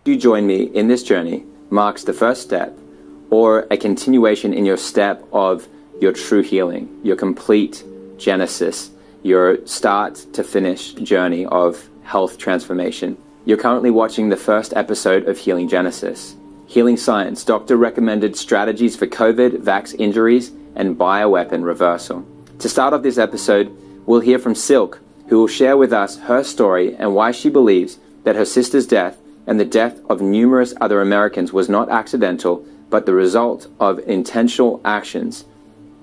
You join me in this journey marks the first step or a continuation in your step of your true healing, your complete Genesis, your start to finish journey of health transformation. You're currently watching the first episode of Healing Genesis. Healing Science, doctor-recommended strategies for COVID, vax injuries, and bioweapon reversal. To start off this episode, we'll hear from Silk, who will share with us her story and why she believes that her sister's death and the death of numerous other Americans was not accidental, but the result of intentional actions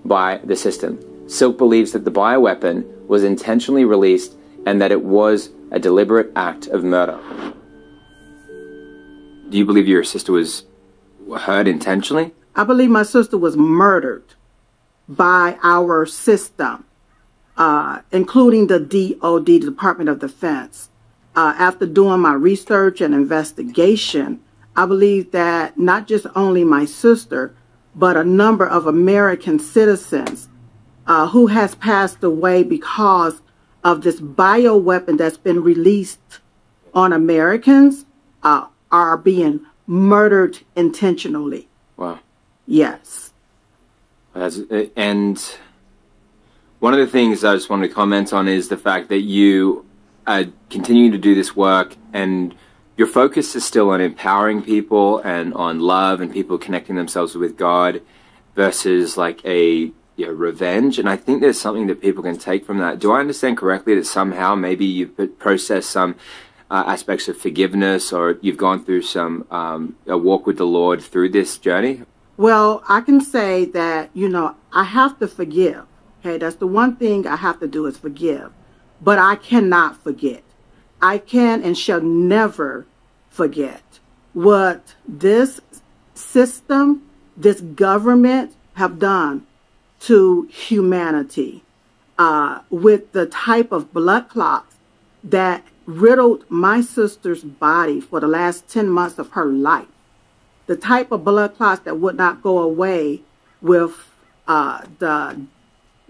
by the system. Silk believes that the bioweapon was intentionally released and that it was a deliberate act of murder. Do you believe your sister was hurt intentionally? I believe my sister was murdered by our system, including the DOD, the Department of Defense. After doing my research and investigation, I believe that not just only my sister, but a number of American citizens who has passed away because of this bioweapon that's been released on Americans are being murdered intentionally. Wow. Yes. And one of the things I just wanted to comment on is the fact that you continue to do this work and your focus is still on empowering people and on love and people connecting themselves with God versus like a revenge. And I think there's something that people can take from that. Do I understand correctly that somehow maybe you've processed some aspects of forgiveness or you've gone through some a walk with the Lord through this journey? Well, I can say that, I have to forgive. Okay, that's the one thing I have to do is forgive. But I cannot forget. I can and shall never forget what this system, this government have done to humanity with the type of blood clots that riddled my sister's body for the last 10 months of her life. The type of blood clots that would not go away with the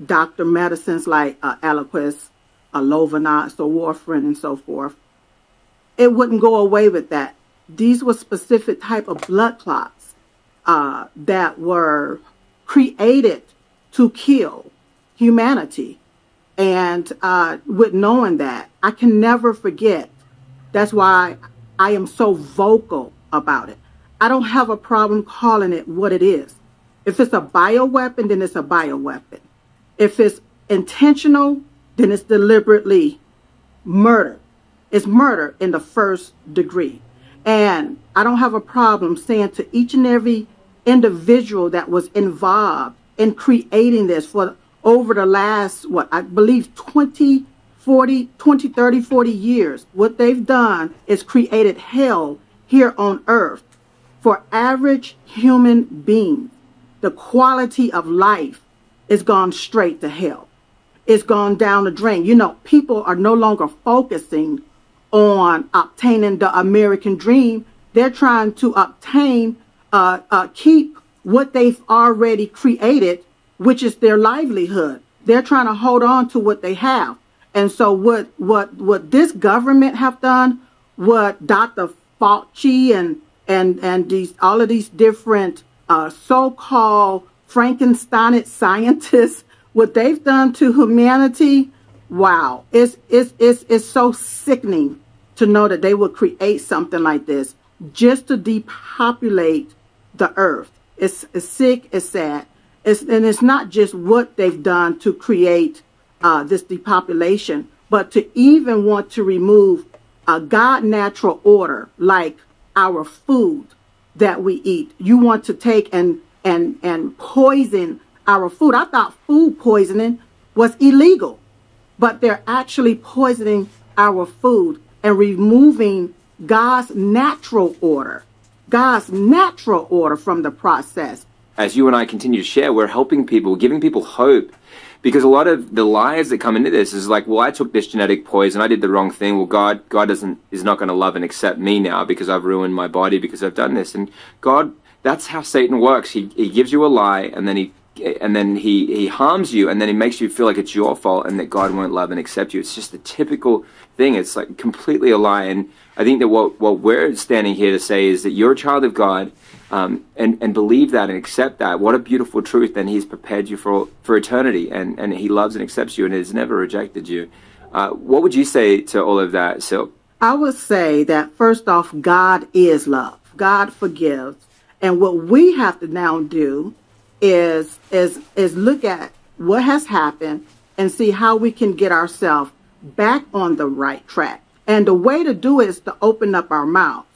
doctor medicines like Eliquis, Lovenox, or warfarin, and so forth. It wouldn't go away with that. These were specific type of blood clots that were created to kill humanity. And with knowing that, I can never forget. That's why I am so vocal about it. I don't have a problem calling it what it is. If it's a bioweapon, then it's a bioweapon. If it's intentional, then it's deliberately murder. It's murder in the first degree. And I don't have a problem saying to each and every individual that was involved in creating this for over the last, I believe 20, 30, 40 years, what they've done is created hell here on earth for average human beings. The quality of life is gone straight to hell. It's gone down the drain. People are no longer focusing on obtaining the American dream. They're trying to obtain, keep what they've already created, which is their livelihood. They're trying to hold on to what they have. And so what this government have done, what Dr. Fauci and all of these different so-called Frankenstein scientists, what they've done to humanity, wow, it's so sickening to know that they would create something like this just to depopulate the earth. It's sick, it's sad. And it's not just what they've done to create this depopulation, but to even want to remove a God natural order like our food that we eat. You want to take and poison our food. I thought food poisoning was illegal, but they're actually poisoning our food and removing God's natural order from the process. As you and I continue to share, we're helping people, giving people hope, because a lot of the lies that come into this is like, well, I took this genetic poison, I did the wrong thing. Well, God is not going to love and accept me now because I've ruined my body because I've done this. And God, that's how Satan works. He gives you a lie and then he and then he harms you, and then he makes you feel like it's your fault and that God won't love and accept you. It's just the typical thing. It's like completely a lie. And I think that what we're standing here to say is that you're a child of God, and believe that and accept that. What a beautiful truth. Then he's prepared you for eternity, and he loves and accepts you and has never rejected you. What would you say to all of that, Sil? I would say that first off, God is love. God forgives. And what we have to now do is look at what has happened and see how we can get ourselves back on the right track. And the way to do it is to open up our mouths.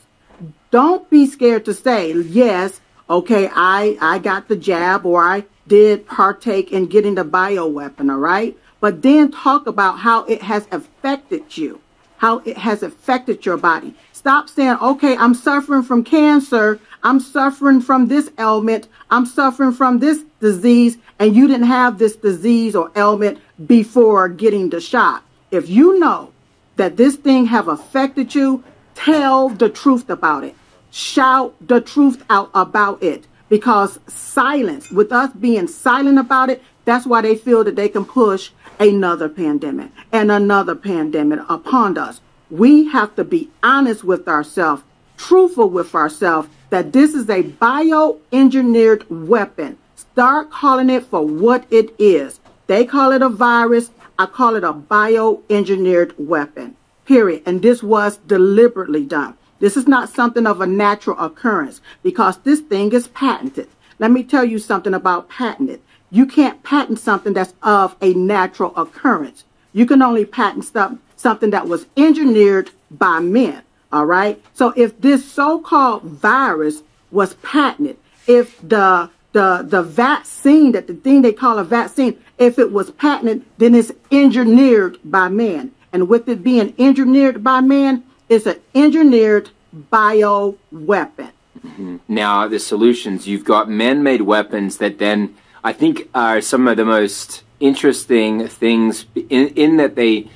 Don't be scared to say, yes, okay, I got the jab, or I did partake in getting the bioweapon, all right? But then talk about how it has affected you, how it has affected your body. Stop saying, okay, I'm suffering from cancer, I'm suffering from this ailment, I'm suffering from this disease, and you didn't have this disease or ailment before getting the shot. If you know that this thing have affected you, tell the truth about it. Shout the truth out about it. Because silence, with us being silent about it, that's why they feel that they can push another pandemic and another pandemic upon us. We have to be honest with ourselves, truthful with ourselves, that this is a bioengineered weapon. Start calling it for what it is. They call it a virus. I call it a bioengineered weapon, period. And this was deliberately done. This is not something of a natural occurrence, because this thing is patented. Let me tell you something about patented. You can't patent something that's of a natural occurrence. You can only patent something that was engineered by men. All right. So if this so-called virus was patented, if the vaccine, that the thing they call a vaccine, if it was patented, then it's engineered by man. And with it being engineered by man, it's an engineered bioweapon. Mm-hmm. Now, the solutions, you've got man-made weapons that then I think are some of the most interesting things in that they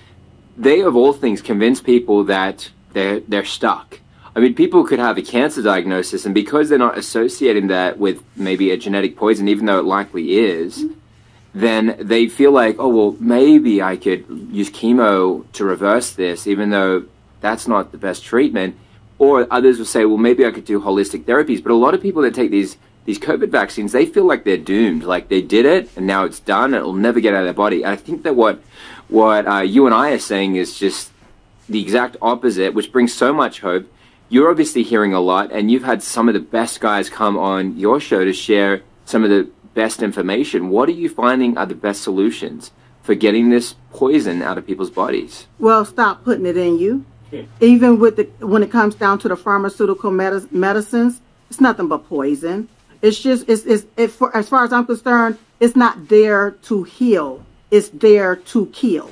of all things convince people that they're stuck. I mean, people could have a cancer diagnosis, and because they're not associating that with maybe a genetic poison, even though it likely is, then they feel like, oh, well, maybe I could use chemo to reverse this, even though that's not the best treatment. Or others will say, well, maybe I could do holistic therapies. But a lot of people that take these COVID vaccines, they feel like they're doomed, like they did it, and now it's done, and it'll never get out of their body. And I think that what you and I are saying is just the exact opposite, which brings so much hope. You're obviously hearing a lot, and you've had some of the best guys come on your show to share some of the best information. What are you finding are the best solutions for getting this poison out of people's bodies? Well, stop putting it in you. Even when it comes down to the pharmaceutical medicines, it's nothing but poison. It's just, as far as I'm concerned, it's not there to heal. It's there to kill.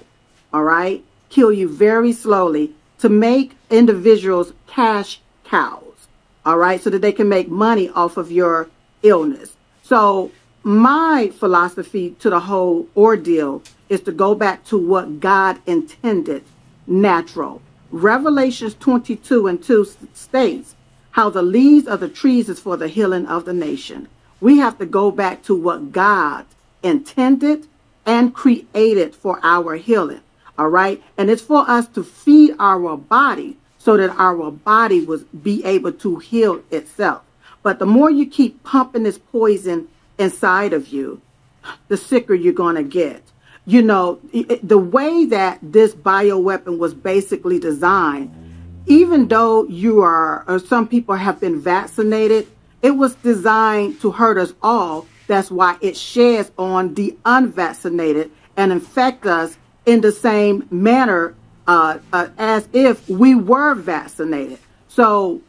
All right? Kill you very slowly to make individuals cash cows. All right? So that they can make money off of your illness. So my philosophy to the whole ordeal is to go back to what God intended, natural. Revelations 22:2 states how the leaves of the trees is for the healing of the nation. We have to go back to what God intended and created for our healing. All right. And it's for us to feed our body so that our body will be able to heal itself. But the more you keep pumping this poison inside of you, the sicker you're going to get. You know, the way that this bioweapon was basically designed, even though you are, or some people have been vaccinated, it was designed to hurt us all. That's why it sheds on the unvaccinated and infect us in the same manner as if we were vaccinated. So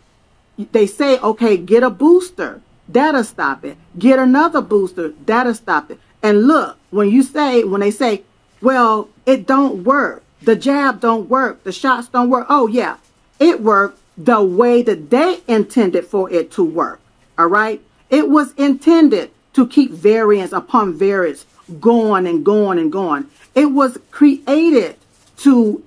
they say, okay, get a booster. That'll stop it. Get another booster. That'll stop it. And look, when they say, well, it don't work. The jab don't work. The shots don't work. Oh, yeah, it worked the way that they intended for it to work. All right. It was intended to keep variants upon variants going and going and going. It was created to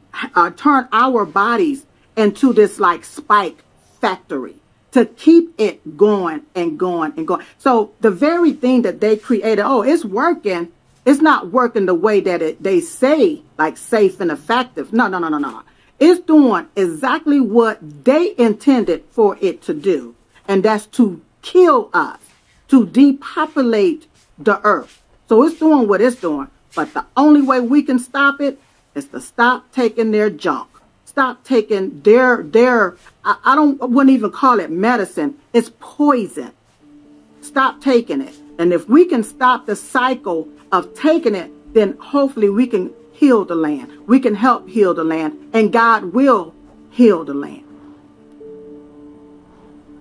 turn our bodies into this like spike factory to keep it going and going and going. So the very thing that they created, oh, it's working. It's not working the way that they say, like safe and effective. No, no, no, no, no. It's doing exactly what they intended for it to do. And that's to kill us, to depopulate the earth. So it's doing what it's doing. But the only way we can stop it is to stop taking their junk. Stop taking their I wouldn't even call it medicine. It's poison. Stop taking it. And if we can stop the cycle of taking it, then hopefully we can heal the land. We can help heal the land, and God will heal the land.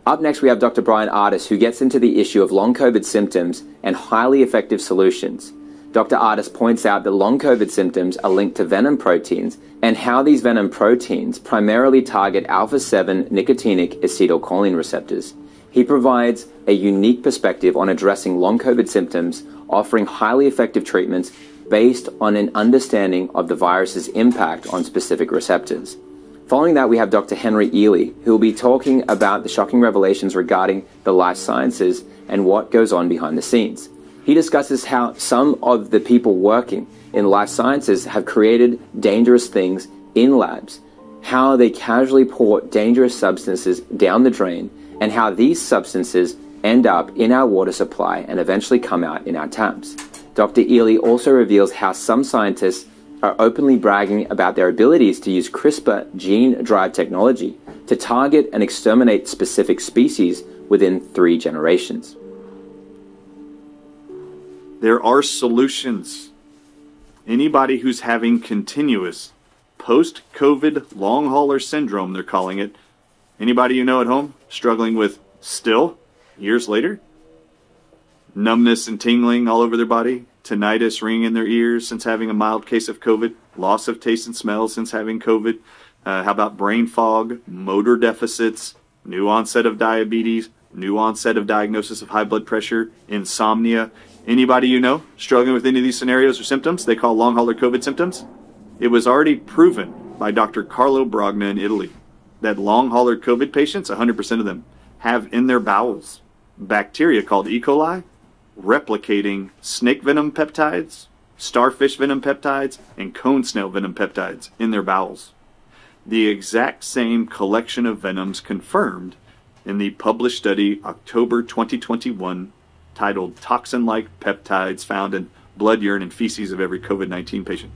Up next, we have Dr. Brian Ardis, who gets into the issue of long COVID symptoms and highly effective solutions. Dr. Ardis points out that long COVID symptoms are linked to venom proteins and how these venom proteins primarily target alpha-7 nicotinic acetylcholine receptors. He provides a unique perspective on addressing long COVID symptoms, offering highly effective treatments based on an understanding of the virus's impact on specific receptors. Following that, we have Dr. Henry Ely, who will be talking about the shocking revelations regarding the life sciences and what goes on behind the scenes. He discusses how some of the people working in life sciences have created dangerous things in labs, how they casually pour dangerous substances down the drain, and how these substances end up in our water supply and eventually come out in our taps. Dr. Ely also reveals how some scientists are openly bragging about their abilities to use CRISPR gene-drive technology to target and exterminate specific species within 3 generations. There are solutions. Anybody who's having continuous post-COVID long hauler syndrome, they're calling it, anybody you know at home struggling with still, years later, numbness and tingling all over their body, tinnitus ringing in their ears since having a mild case of COVID, loss of taste and smell since having COVID, how about brain fog, motor deficits, new onset of diabetes, new onset of diagnosis of high blood pressure, insomnia. Anybody you know struggling with any of these scenarios or symptoms they call long hauler COVID symptoms? It was already proven by Dr. Carlo Brogna in Italy that long hauler COVID patients, 100% of them, have in their bowels bacteria called E. coli replicating snake venom peptides, starfish venom peptides, and cone snail venom peptides in their bowels. The exact same collection of venoms confirmed in the published study October 2021 titled Toxin-Like Peptides Found in Blood, Urine, and Feces of Every COVID-19 Patient,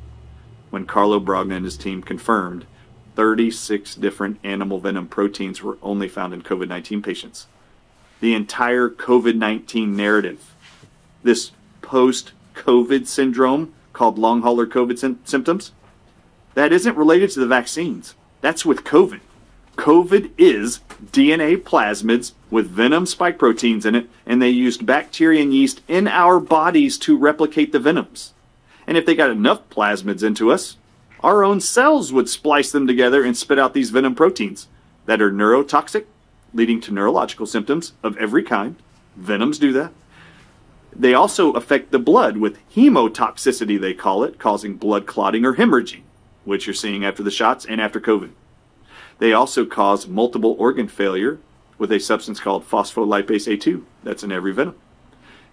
when Carlo Brogna and his team confirmed 36 different animal venom proteins were only found in COVID-19 patients. The entire COVID-19 narrative, this post-COVID syndrome called long hauler COVID symptoms, that isn't related to the vaccines. That's with COVID. COVID is DNA plasmids with venom spike proteins in it, and they used bacteria and yeast in our bodies to replicate the venoms. And if they got enough plasmids into us, our own cells would splice them together and spit out these venom proteins that are neurotoxic, leading to neurological symptoms of every kind. Venoms do that. They also affect the blood with hemotoxicity, they call it, causing blood clotting or hemorrhaging, which you're seeing after the shots and after COVID. They also cause multiple organ failure with a substance called phospholipase A2 that's in every venom.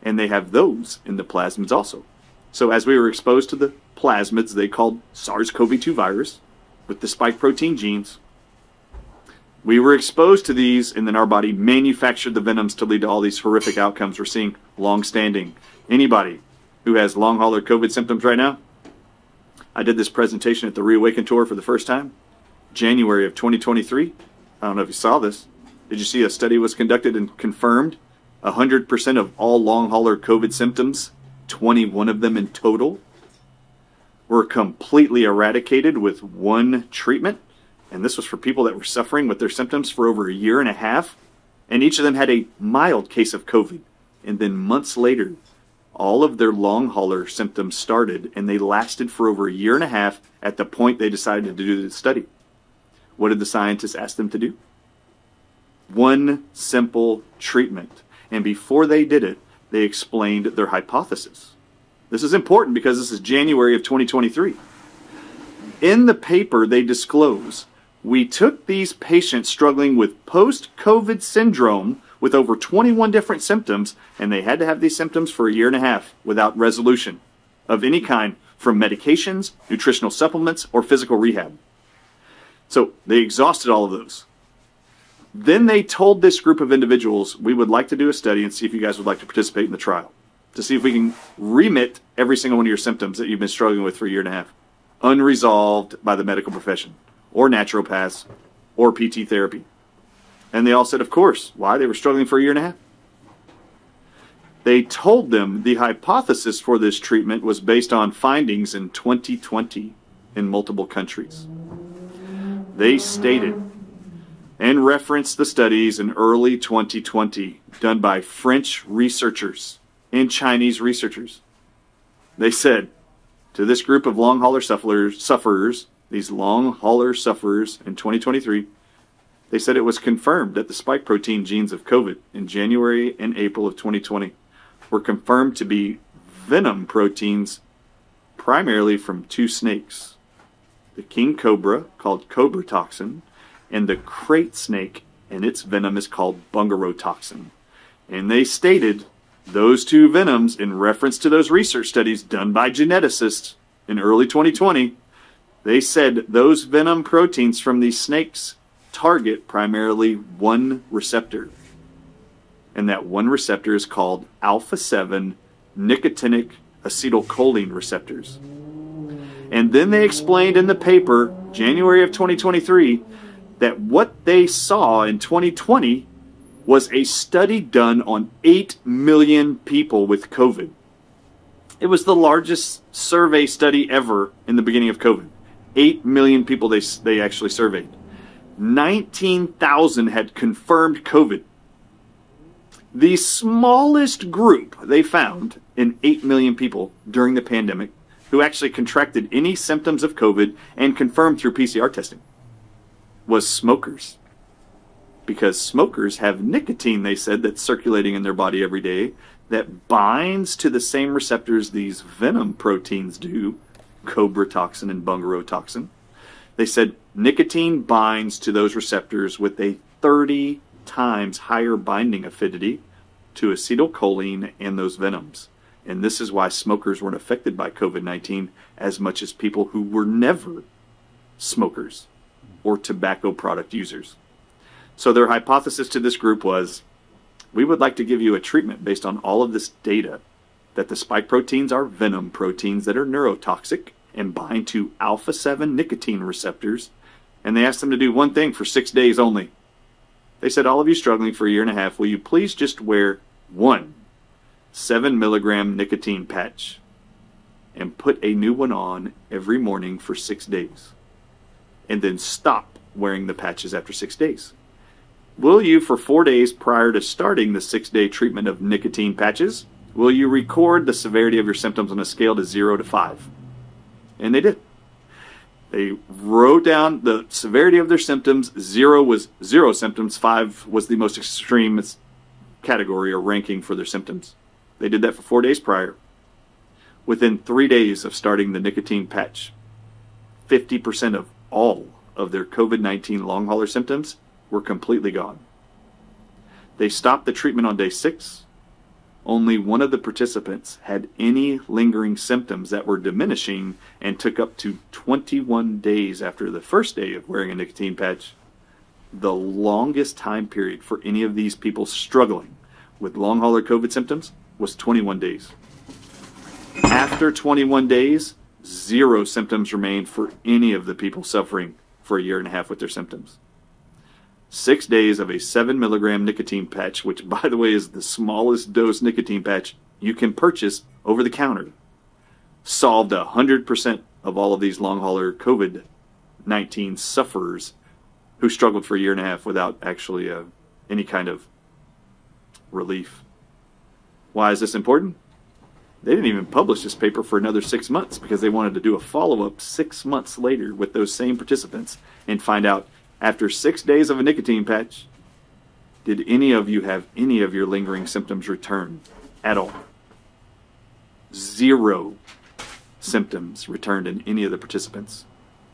And they have those in the plasmids also. So as we were exposed to the plasmids they called SARS-CoV-2 virus with the spike protein genes, we were exposed to these, and then our body manufactured the venoms to lead to all these horrific outcomes we're seeing long-standing. Anybody who has long hauler COVID symptoms right now, I did this presentation at the Reawaken Tour for the first time, January of 2023. I don't know if you saw this. Did you see a study was conducted and confirmed 100% of all long hauler COVID symptoms, 21 of them in total, were completely eradicated with one treatment? And this was for people that were suffering with their symptoms for over a year and a half. And each of them had a mild case of COVID. And then months later, all of their long hauler symptoms started, and they lasted for over a year and a half at the point they decided to do the study. What did the scientists ask them to do? One simple treatment. And before they did it, they explained their hypothesis. This is important because this is January of 2023. In the paper, they disclose We took these patients struggling with post-COVID syndrome with over 21 different symptoms, and they had to have these symptoms for a year and a half without resolution of any kind from medications, nutritional supplements, or physical rehab. So they exhausted all of those. Then they told this group of individuals, we would like to do a study and see if you guys would like to participate in the trial, to see if we can remit every single one of your symptoms that you've been struggling with for a year and a half, unresolved by the medical profession, or naturopaths, or PT therapy. And they all said, of course. Why? They were struggling for a year and a half. They told them the hypothesis for this treatment was based on findings in 2020 in multiple countries. They stated and referenced the studies in early 2020 done by French researchers and Chinese researchers. They said to this group of long hauler sufferers, these long hauler sufferers in 2023, they said it was confirmed that the spike protein genes of COVID in January and April of 2020 were confirmed to be venom proteins primarily from two snakes, the king cobra, called cobra toxin, and the crate snake, and its venom is called bungaro toxin. And they stated those two venoms, in reference to those research studies done by geneticists in early 2020, they said those venom proteins from these snakes target primarily one receptor. And that one receptor is called alpha-7 nicotinic acetylcholine receptors. And then they explained in the paper, January of 2023, that what they saw in 2020 was a study done on 8 million people with COVID. It was the largest survey study ever in the beginning of COVID. 8 million people they actually surveyed. 19,000 had confirmed COVID. The smallest group they found in 8 million people during the pandemic who actually contracted any symptoms of COVID and confirmed through PCR testing was smokers. Because smokers have nicotine, they said, that's circulating in their body every day that binds to the same receptors these venom proteins do, cobra toxin and bungaro toxin. They said nicotine binds to those receptors with a 30 times higher binding affinity to acetylcholine and those venoms. And this is why smokers weren't affected by COVID-19 as much as people who were never smokers or tobacco product users. So their hypothesis to this group was, we would like to give you a treatment based on all of this data that the spike proteins are venom proteins that are neurotoxic and bind to alpha-7 nicotine receptors. And they asked them to do one thing for 6 days only. They said, all of you struggling for a year and a half, will you please just wear one 7 milligram nicotine patch and put a new one on every morning for 6 days, and then stop wearing the patches after 6 days. Will you, for 4 days prior to starting the 6-day treatment of nicotine patches, will you record the severity of your symptoms on a scale to 0 to 5? And they did. They wrote down the severity of their symptoms. 0 was 0 symptoms. 5 was the most extreme category or ranking for their symptoms. They did that for 4 days prior. Within 3 days of starting the nicotine patch, 50% of all of their COVID-19 long hauler symptoms were completely gone. They stopped the treatment on day 6. Only one of the participants had any lingering symptoms that were diminishing and took up to 21 days after the first day of wearing a nicotine patch. The longest time period for any of these people struggling with long hauler COVID symptoms was 21 days. After 21 days, 0 symptoms remained for any of the people suffering for a year and a half with their symptoms. 6 days of a 7 milligram nicotine patch, which by the way is the smallest dose nicotine patch you can purchase over the counter, solved 100% of all of these long hauler COVID-19 sufferers who struggled for a year and a half without actually any kind of relief. Why is this important? They didn't even publish this paper for another 6 months because they wanted to do a follow-up 6 months later with those same participants and find out, after 6 days of a nicotine patch, did any of you have any of your lingering symptoms return at all? 0 symptoms returned in any of the participants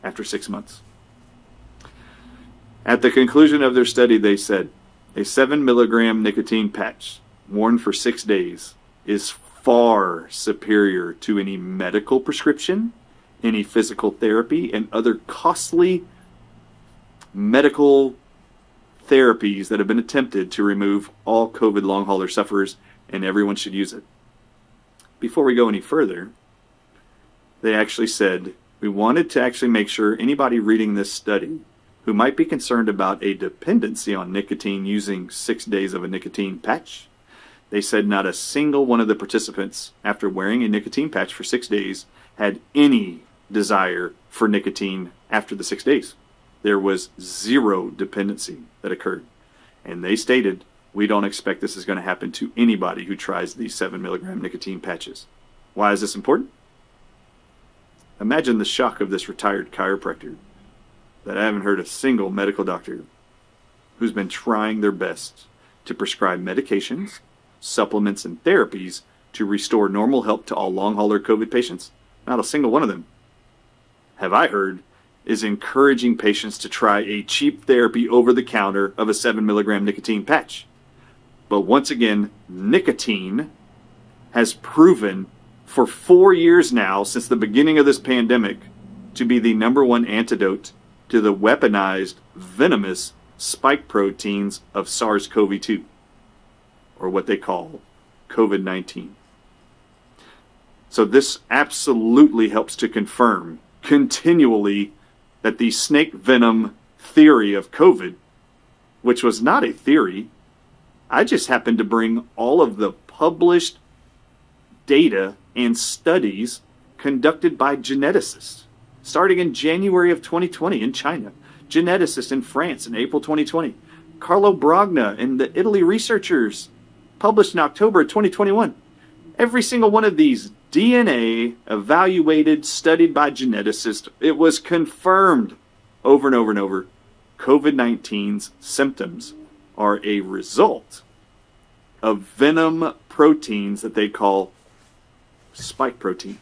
after 6 months. At the conclusion of their study, they said, a 7 milligram nicotine patch worn for 6 days is far superior to any medical prescription, any physical therapy, and other costly medical therapies that have been attempted to remove all COVID long hauler sufferers, and everyone should use it. Before we go any further, they actually said, we wanted to actually make sure anybody reading this study who might be concerned about a dependency on nicotine using 6 days of a nicotine patch, they said not a single one of the participants, after wearing a nicotine patch for 6 days, had any desire for nicotine after the 6 days. There was zero dependency that occurred. And they stated, we don't expect this is going to happen to anybody who tries these 7 milligram nicotine patches. Why is this important? Imagine the shock of this retired chiropractor that I haven't heard a single medical doctor who's been trying their best to prescribe medications, supplements, and therapies to restore normal health to all long hauler COVID patients. Not a single one of them, have I heard, is encouraging patients to try a cheap therapy over the counter of a 7 milligram nicotine patch. But once again, nicotine has proven for 4 years now, since the beginning of this pandemic, to be the #1 antidote to the weaponized, venomous spike proteins of SARS-CoV-2, or what they call COVID-19. So this absolutely helps to confirm continually that the snake venom theory of COVID, which was not a theory, I just happened to bring all of the published data and studies conducted by geneticists, starting in January of 2020 in China, geneticists in France in April 2020, Carlo Brogna and the Italy researchers, published in October of 2021. Every single one of these DNA evaluated, studied by geneticists, it was confirmed over and over and over. COVID-19's symptoms are a result of venom proteins that they call spike proteins.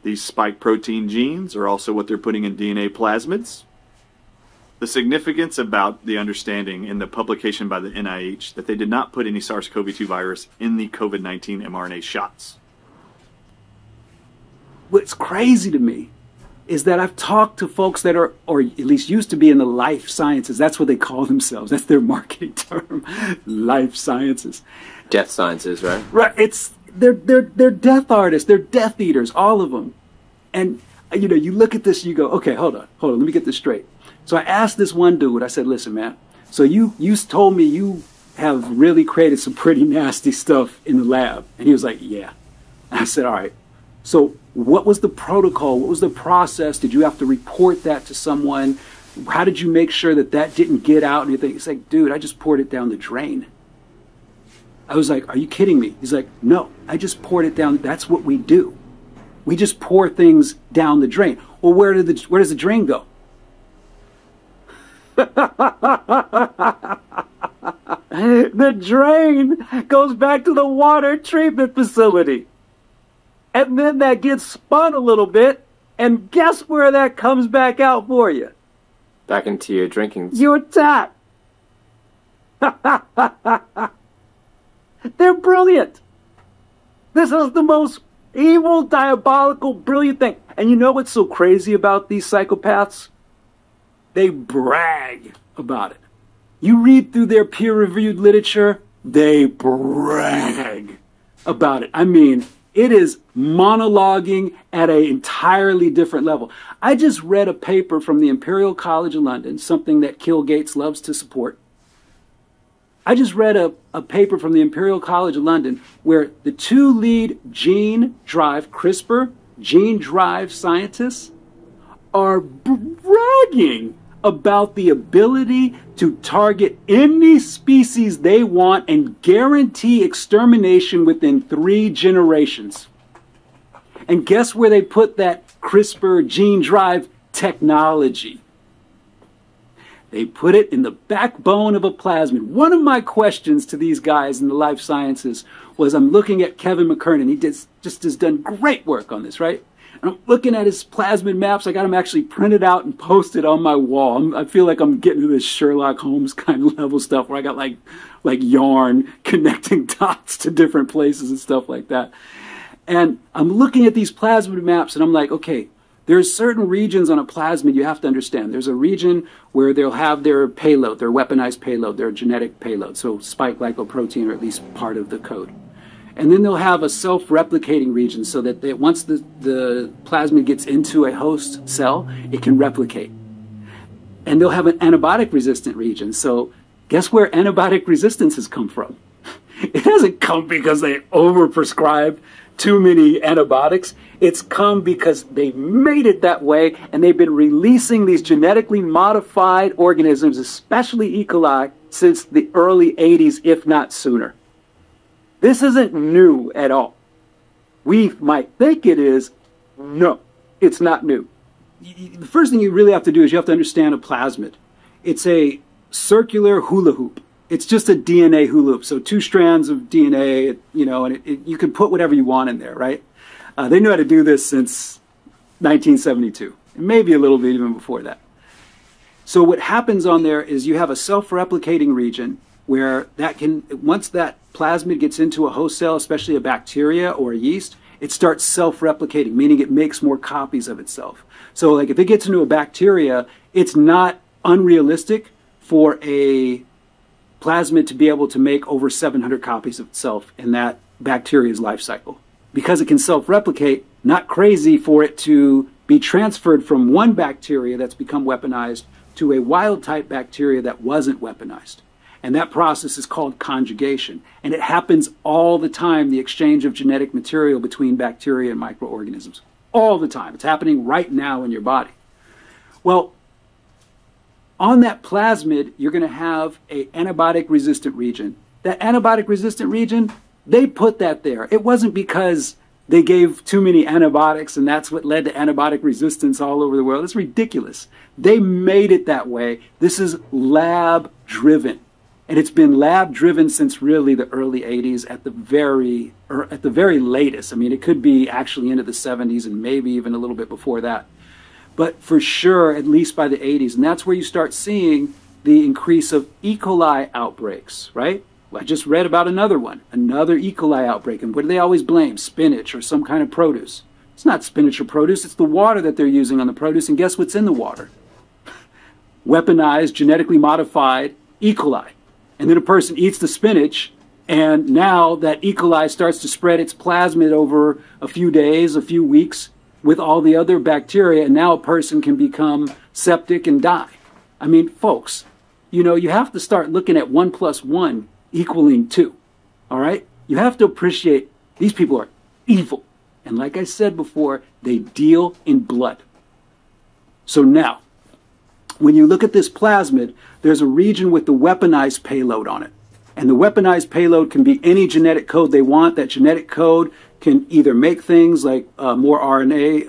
These spike protein genes are also what they're putting in DNA plasmids. The significance about the understanding in the publication by the NIH that they did not put any SARS-CoV-2 virus in the COVID-19 mRNA shots. What's crazy to me is that I've talked to folks that are, or at least used to be in the life sciences. That's what they call themselves. That's their marketing term, life sciences. Death sciences, right? Right. They're death artists. They're death eaters, all of them. And, you know, you look at this, you go, okay, hold on. Let me get this straight. So I asked this one dude, I said, listen, man, so you told me you have really created some pretty nasty stuff in the lab. And he was like, yeah. And I said, all right. So what was the protocol? What was the process? Did you have to report that to someone? How did you make sure that that didn't get out? And anything? He's like, dude, I just poured it down the drain. I was like, are you kidding me? He's like, no, I just poured it down. That's what we do. We just pour things down the drain. Well, where does the drain go? The drain goes back to the water treatment facility. And then that gets spun a little bit, and guess where that comes back out for you? Back into your drinking. Your tap. They're brilliant. This is the most evil, diabolical, brilliant thing. And you know what's so crazy about these psychopaths? They brag about it. You read through their peer-reviewed literature, they brag about it. I mean, it is monologuing at an entirely different level. I just read a paper from the Imperial College of London, something that Bill Gates loves to support. I just read a paper from the Imperial College of London where the two lead CRISPR gene drive scientists are bragging about the ability to target any species they want and guarantee extermination within 3 generations. And guess where they put that CRISPR gene drive technology? They put it in the backbone of a plasmid. One of my questions to these guys in the life sciences was I'm looking at Kevin McKernan. He has done great work on this, right? And I'm looking at his plasmid maps. I got them actually printed out and posted on my wall. I feel like I'm getting to this Sherlock Holmes kind of level stuff where I got like yarn connecting dots to different places and stuff like that. And I'm looking at these plasmid maps and I'm like, okay, there's certain regions on a plasmid you have to understand. There's a region where they'll have their payload, their weaponized payload, their genetic payload, so spike glycoprotein or at least part of the code. And then they'll have a self-replicating region so that once the plasmid gets into a host cell, it can replicate. And they'll have an antibiotic-resistant region. So guess where antibiotic resistance has come from? It hasn't come because they overprescribed too many antibiotics. It's come because they made it that way, and they've been releasing these genetically modified organisms, especially E. coli, since the early 80s, if not sooner. This isn't new at all. We might think it is. No, it's not new. The first thing you really have to do is you have to understand a plasmid. It's a circular hula hoop. It's just a DNA hula hoop. So 2 strands of DNA, and you can put whatever you want in there, right? They knew how to do this since 1972, and maybe a little bit even before that. So what happens on there is you have a self-replicating region where once that plasmid gets into a host cell, especially a bacteria or a yeast, it starts self-replicating, meaning it makes more copies of itself. So like if it gets into a bacteria, it's not unrealistic for a plasmid to be able to make over 700 copies of itself in that bacteria's life cycle. Because it can self-replicate, not crazy for it to be transferred from one bacteria that's become weaponized to a wild-type bacteria that wasn't weaponized. And that process is called conjugation. And it happens all the time, the exchange of genetic material between bacteria and microorganisms. All the time. It's happening right now in your body. Well, on that plasmid, you're going to have an antibiotic-resistant region. That antibiotic-resistant region, they put that there. It wasn't because they gave too many antibiotics and that's what led to antibiotic resistance all over the world. It's ridiculous. They made it that way. This is lab-driven. And it's been lab-driven since really the early 80s at the very latest. I mean, it could be actually into the 70s and maybe even a little bit before that. But for sure, at least by the 80s. And that's where you start seeing the increase of E. coli outbreaks, right? Well, I just read about another one, another E. coli outbreak. And what do they always blame? Spinach or some kind of produce. It's not spinach or produce. It's the water that they're using on the produce. And guess what's in the water? Weaponized, genetically modified E. coli. And then a person eats the spinach, and now that E. coli starts to spread its plasmid over a few days, a few weeks, with all the other bacteria, and now a person can become septic and die. I mean, folks, you have to start looking at 1 + 1 equaling 2, all right? You have to appreciate these people are evil. And like I said before, they deal in blood. So now, when you look at this plasmid, there's a region with the weaponized payload on it. And the weaponized payload can be any genetic code they want. That genetic code can either make things like more RNA,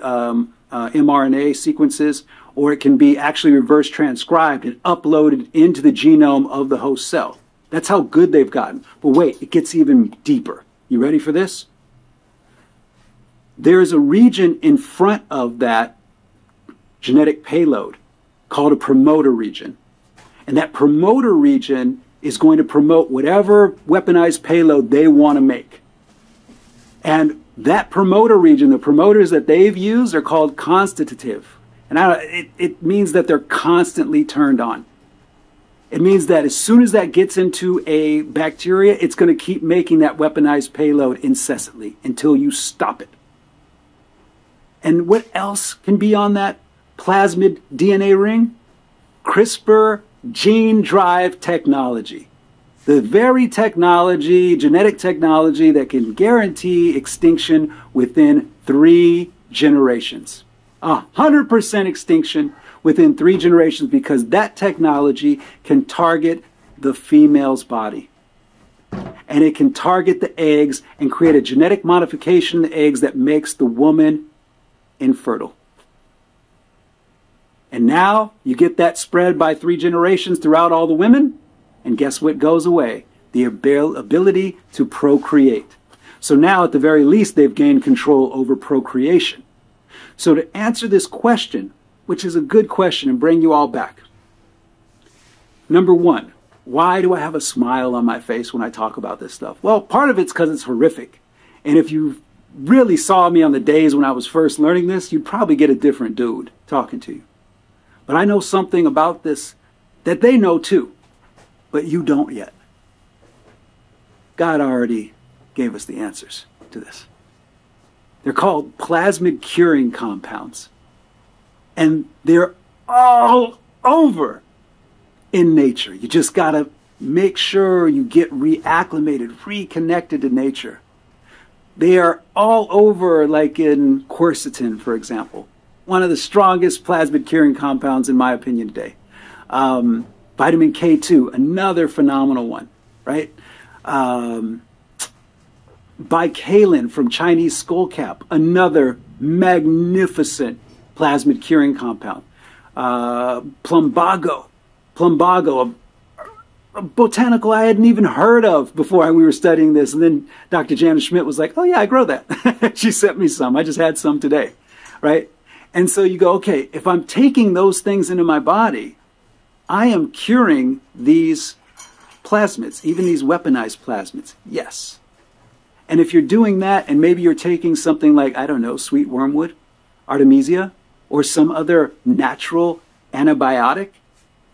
mRNA sequences, or it can be actually reverse transcribed and uploaded into the genome of the host cell. That's how good they've gotten. But wait, it gets even deeper. You ready for this? There is a region in front of that genetic payload called a promoter region. And that promoter region is going to promote whatever weaponized payload they want to make. And that promoter region, the promoters that they've used are called constitutive. And it means that they're constantly turned on. It means that as soon as that gets into a bacteria, it's going to keep making that weaponized payload incessantly until you stop it. And what else can be on that plasmid DNA ring? CRISPR gene drive technology. The very technology, genetic technology that can guarantee extinction within 3 generations. 100% extinction within 3 generations because that technology can target the female's body. And it can target the eggs and create a genetic modification in the eggs that makes the woman infertile. And now you get that spread by 3 generations throughout all the women, and guess what goes away? the ability to procreate. So now, at the very least, they've gained control over procreation. So to answer this question, which is a good question, and bring you all back. Number one, why do I have a smile on my face when I talk about this stuff? Well, part of it's because it's horrific. And if you really saw me on the days when I was first learning this, you'd probably get a different dude talking to you. But I know something about this that they know too, but you don't yet. God already gave us the answers to this. They're called plasmid curing compounds. And they're all over in nature. You just got to make sure you get reacclimated, reconnected to nature. They are all over, like in quercetin, for example. One of the strongest plasmid curing compounds, in my opinion, today. Vitamin K2, another phenomenal one, right? Bicalin from Chinese skullcap, another magnificent plasmid curing compound. Plumbago, a botanical I hadn't even heard of before we were studying this. And then Dr. Janet Schmidt was like, oh yeah, I grow that. She sent me some. I just had some today, right? And so you go, okay, if I'm taking those things into my body, I am curing these plasmids, even these weaponized plasmids. Yes. And if you're doing that, and maybe you're taking something like, I don't know, sweet wormwood, artemisia, or some other natural antibiotic,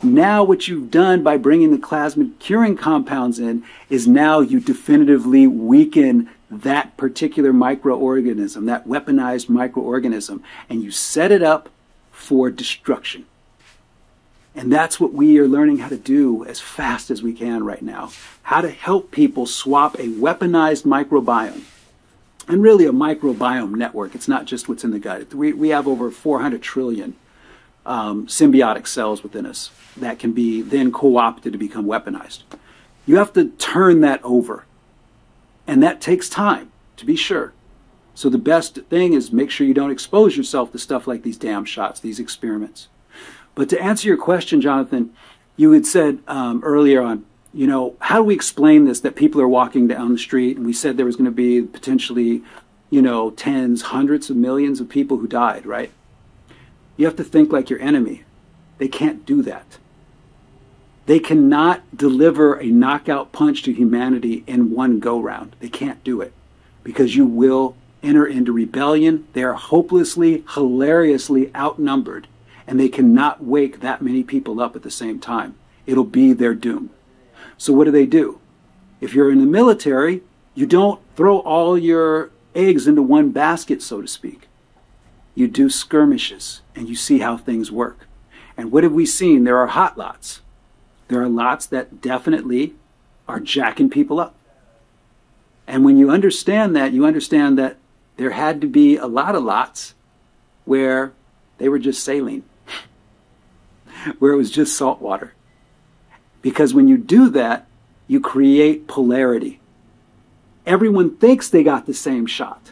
now what you've done by bringing the plasmid curing compounds in is now you definitively weaken that particular microorganism, that weaponized microorganism, and you set it up for destruction. And that's what we are learning how to do as fast as we can right now. How to help people swap a weaponized microbiome. And really a microbiome network. It's not just what's in the gut. We have over 400 trillion symbiotic cells within us that can be then co-opted to become weaponized. You have to turn that over. And that takes time, to be sure. So the best thing is make sure you don't expose yourself to stuff like these damn shots, these experiments. But to answer your question, Jonathan, you had said earlier on, you know, how do we explain this, that people are walking down the street, and we said there was going to be potentially, you know, tens, hundreds of millions of people who died, right? You have to think like your enemy. They can't do that. They cannot deliver a knockout punch to humanity in one go-round. They can't do it because you will enter into rebellion. They are hopelessly, hilariously outnumbered. And they cannot wake that many people up at the same time. It'll be their doom. So what do? If you're in the military, you don't throw all your eggs into one basket, so to speak. You do skirmishes, and you see how things work. And what have we seen? There are hot lots. There are lots that definitely are jacking people up. And when you understand that there had to be a lot of lots where they were just saline. Where it was just salt water. Because when you do that, you create polarity. Everyone thinks they got the same shot.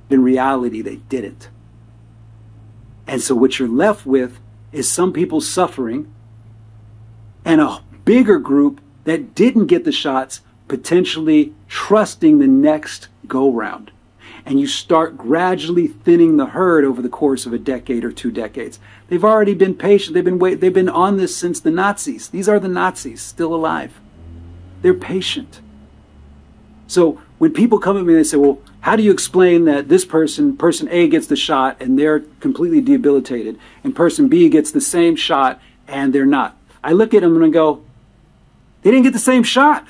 In reality, they didn't. And so what you're left with is some people suffering and a bigger group that didn't get the shots potentially trusting the next go-round. And you start gradually thinning the herd over the course of a decade or 2 decades. They've already been patient. They've been on this since the Nazis. These are the Nazis still alive. They're patient. So when people come at me and they say, well, how do you explain that this person A gets the shot and they're completely debilitated, and person B gets the same shot and they're not? I look at them and I go, they didn't get the same shot.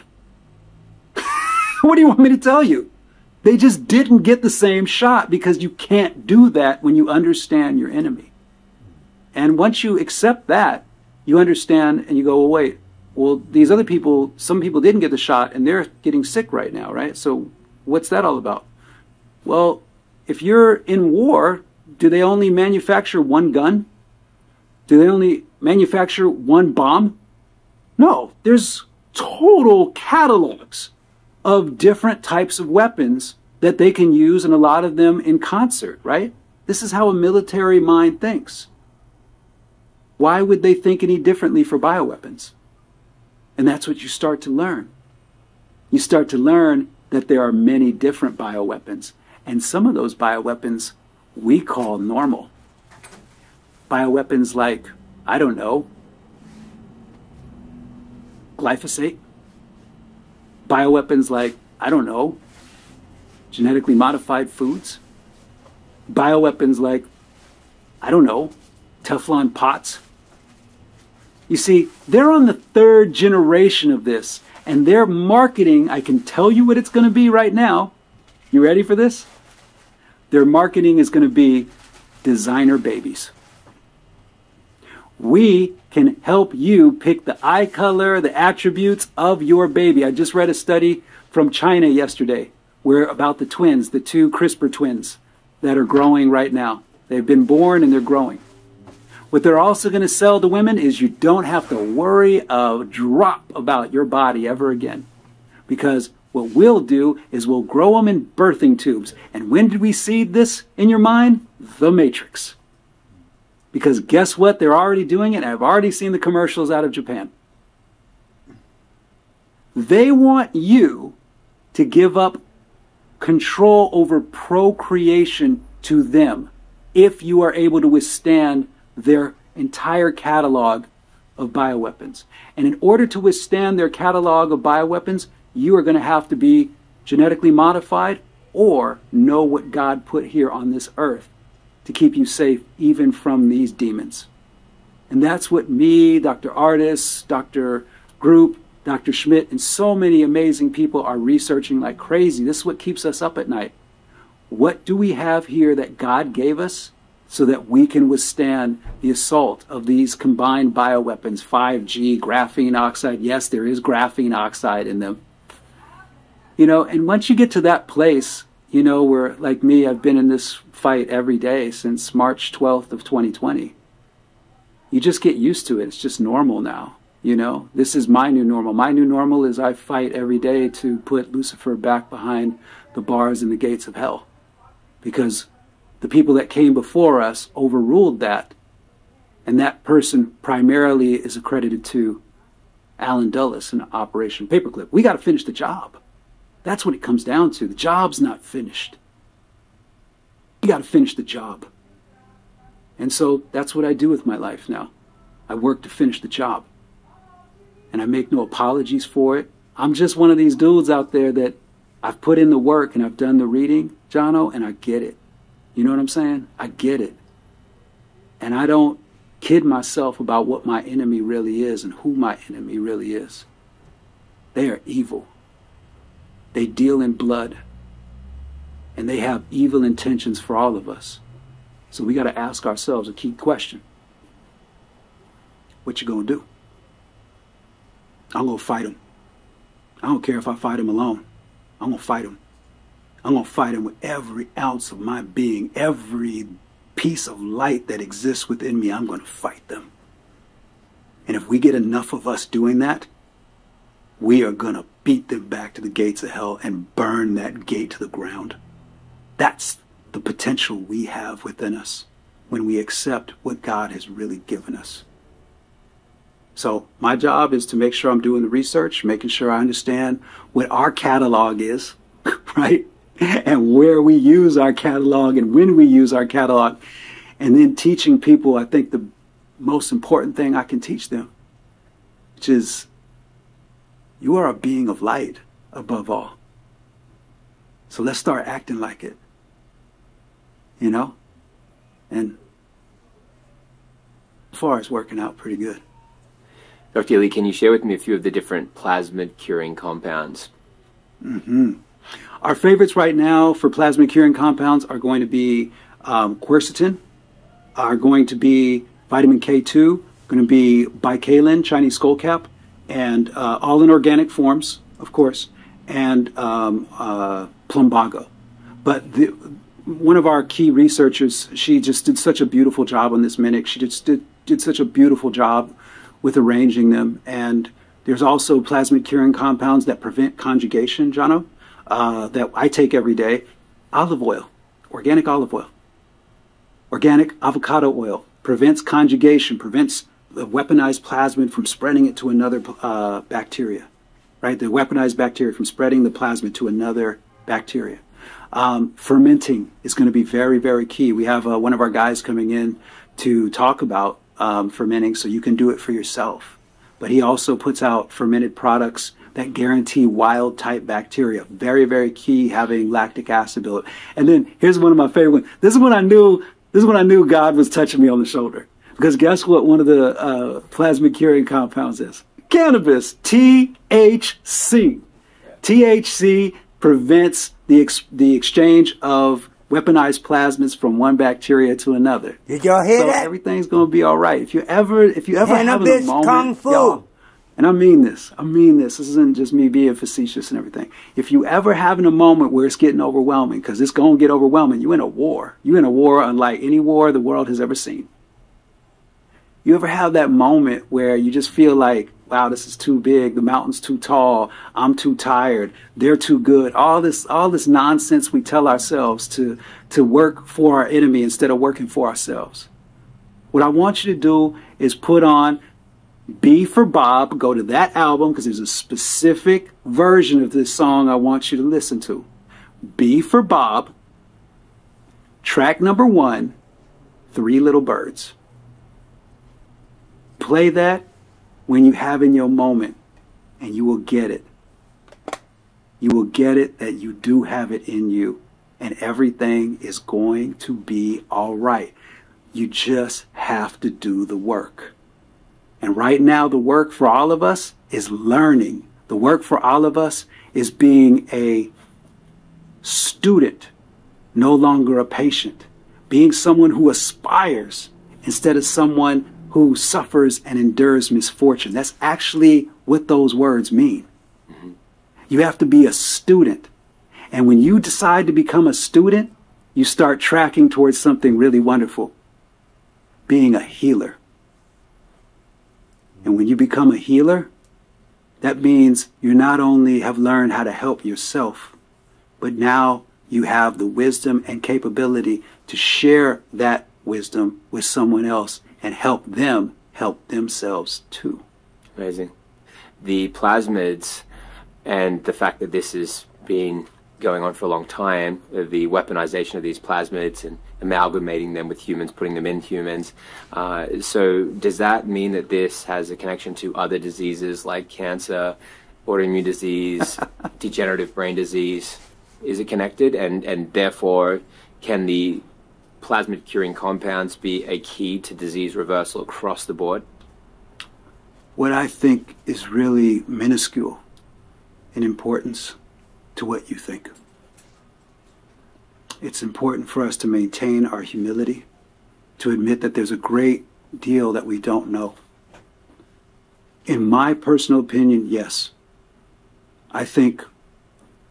What do you want me to tell you? They just didn't get the same shot because you can't do that when you understand your enemy. And once you accept that, you understand and you go, well, wait, well, these other people, some people didn't get the shot and they're getting sick right now, right? So what's that all about? Well, if you're in war, do they only manufacture one gun? Do they only manufacture one bomb? No, there's total catalogs of different types of weapons that they can use, and a lot of them in concert, right? This is how a military mind thinks. Why would they think any differently for bioweapons? And that's what you start to learn. You start to learn that there are many different bioweapons. And some of those bioweapons we call normal. Bioweapons like, I don't know, glyphosate. Bioweapons like, I don't know, genetically modified foods. Bioweapons like, I don't know, Teflon pots. You see, they're on the third generation of this, and their marketing, I can tell you what it's going to be right now. You ready for this? Their marketing is going to be designer babies. We can help you pick the eye color, the attributes of your baby. I just read a study from China yesterday where about the twins, the two CRISPR twins that are growing right now. They've been born and they're growing. What they're also going to sell to women is you don't have to worry a drop about your body ever again. Because what we'll do is we'll grow them in birthing tubes. And when did we see this in your mind? The Matrix. Because guess what? They're already doing it. I've already seen the commercials out of Japan. They want you to give up control over procreation to them if you are able to withstand their entire catalog of bioweapons. And in order to withstand their catalog of bioweapons, you are going to have to be genetically modified or know what God put here on this earth to keep you safe even from these demons. And that's what me, Dr. Artis, Dr. Group, Dr. Schmidt, and so many amazing people are researching like crazy. This is what keeps us up at night. What do we have here that God gave us so that we can withstand the assault of these combined bioweapons, 5G, graphene oxide? Yes, there is graphene oxide in them. You know, and once you get to that place, you know, where, like me, I've been in this fight every day since March 12th of 2020. You just get used to it. It's just normal now. You know, this is my new normal. My new normal is I fight every day to put Lucifer back behind the bars and the gates of hell. Because the people that came before us overruled that. And that person primarily is accredited to Alan Dulles and Operation Paperclip. We got to finish the job. That's what it comes down to. The job's not finished. You got to finish the job. And so that's what I do with my life now. I work to finish the job. And I make no apologies for it. I'm just one of these dudes out there that I've put in the work and I've done the reading, Jono, and I get it. You know what I'm saying? I get it. And I don't kid myself about what my enemy really is and who my enemy really is. They are evil. They deal in blood. And they have evil intentions for all of us. So we got to ask ourselves a key question. What you gonna do? I'm gonna fight them. I don't care if I fight them alone. I'm gonna fight them. I'm gonna fight them with every ounce of my being, every piece of light that exists within me. I'm gonna fight them. And if we get enough of us doing that, we are gonna beat them back to the gates of hell and burn that gate to the ground. That's the potential we have within us when we accept what God has really given us. So my job is to make sure I'm doing the research, making sure I understand what our catalog is, right? And where we use our catalog and when we use our catalog. And then teaching people, I think the most important thing I can teach them, which is you are a being of light above all. So let's start acting like it. You know? And so far it's working out pretty good. Dr. Lee, can you share with me a few of the different plasmid curing compounds? Our favorites right now for plasmid curing compounds are going to be quercetin, are going to be vitamin K2, going to be bicalin, Chinese skullcap, and all in organic forms, of course, and plumbago. But one of our key researchers, she just did such a beautiful job on this mimic. She just did such a beautiful job with arranging them. And there's also plasmid curing compounds that prevent conjugation, Jono, that I take every day. Olive oil, organic avocado oil, prevents conjugation, prevents the weaponized plasmid from spreading it to another bacteria, right? The weaponized bacteria from spreading the plasmid to another bacteria. Fermenting is going to be very, very key. We have one of our guys coming in to talk about fermenting, so you can do it for yourself. But he also puts out fermented products that guarantee wild type bacteria. Very, very key, having lactic acid build. And then here's one of my favorite ones. This is when I knew God was touching me on the shoulder. Because guess what one of the plasmid curing compounds is? Cannabis, THC. THC prevents the exchange of weaponized plasmids from one bacteria to another. Did y'all hear so that? Everything's gonna be all right. If you ever have a moment, Kung Fu. y'all, and I mean this. This isn't just me being facetious and everything. If you ever having a moment where it's getting overwhelming, because it's gonna get overwhelming, you in a war. You in a war unlike any war the world has ever seen. You ever have that moment where you just feel like, wow, this is too big, the mountain's too tall, I'm too tired, they're too good. All this nonsense we tell ourselves to work for our enemy instead of working for ourselves. What I want you to do is put on B for Bob, go to that album, because there's a specific version of this song I want you to listen to. B for Bob, track number 1, Three Little Birds. Play that when you have in your moment, and you will get it. You will get it that you do have it in you, and everything is going to be all right. You just have to do the work. And right now, the work for all of us is learning. The work for all of us is being a student, no longer a patient. Being someone who aspires instead of someone who suffers and endures misfortune. That's actually what those words mean. Mm-hmm. You have to be a student. And when you decide to become a student, you start tracking towards something really wonderful. Being a healer. And when you become a healer, that means you not only have learned how to help yourself, but now you have the wisdom and capability to share that wisdom with someone else and help them help themselves too. Amazing. The plasmids and the fact that this has been going on for a long time, the weaponization of these plasmids and amalgamating them with humans, putting them in humans. So does that mean that this has a connection to other diseases like cancer, autoimmune disease, degenerative brain disease? Is it connected? And therefore, can the plasmid curing compounds be a key to disease reversal across the board? What I think is really minuscule in importance to what you think. It's important for us to maintain our humility, to admit that there's a great deal that we don't know. In my personal opinion, yes. I think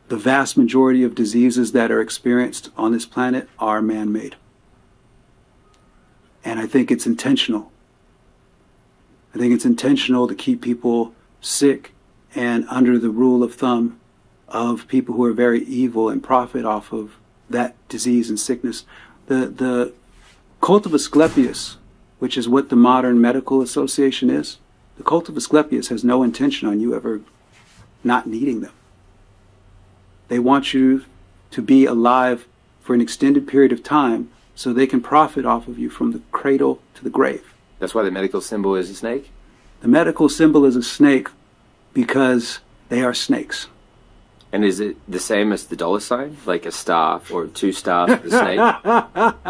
the vast majority of diseases that are experienced on this planet are man-made. And I think it's intentional. I think it's intentional to keep people sick and under the rule of thumb of people who are very evil and profit off of that disease and sickness. The cult of Asclepius, which is what the modern medical association is, the cult of Asclepius has no intention on you ever not needing them. They want you to be alive for an extended period of time so they can profit off of you from the cradle to the grave. That's why the medical symbol is a snake? The medical symbol is a snake because they are snakes. And is it the same as the dollar sign? Like a star or two stars for the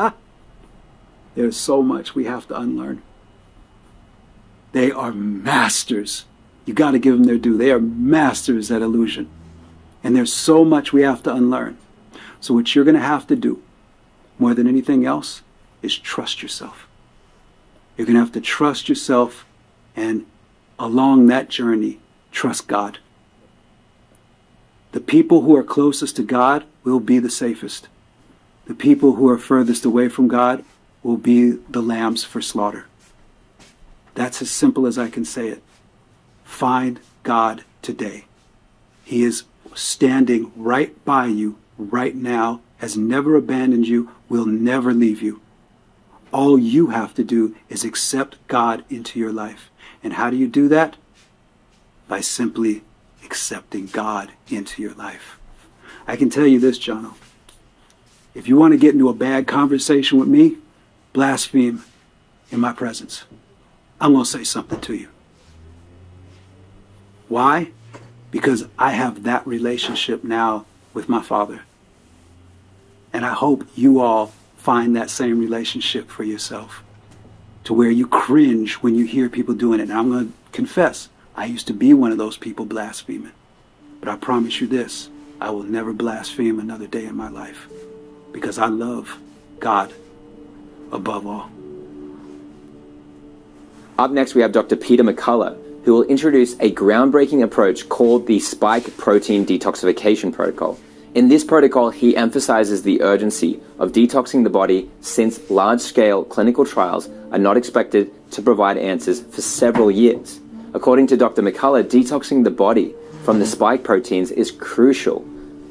snake? There's so much we have to unlearn. They are masters. You got to give them their due. They are masters at illusion. And there's so much we have to unlearn. So what you're going to have to do, more than anything else, is trust yourself. You're going to have to trust yourself, and along that journey, trust God. The people who are closest to God will be the safest. The people who are furthest away from God will be the lambs for slaughter. That's as simple as I can say it. Find God today. He is standing right by you right now, has never abandoned you, will never leave you. All you have to do is accept God into your life. And how do you do that? By simply accepting God into your life. I can tell you this, Jono. If you want to get into a bad conversation with me, blaspheme in my presence. I'm going to say something to you. Why? Because I have that relationship now with my Father. And I hope you all find that same relationship for yourself, to where you cringe when you hear people doing it. And I'm going to confess, I used to be one of those people blaspheming. But I promise you this, I will never blaspheme another day in my life, because I love God above all. Up next, we have Dr. Peter McCullough, who will introduce a groundbreaking approach called the Spike Protein Detoxification Protocol. In this protocol, he emphasizes the urgency of detoxing the body, since large-scale clinical trials are not expected to provide answers for several years. According to Dr. McCullough, detoxing the body from the spike proteins is crucial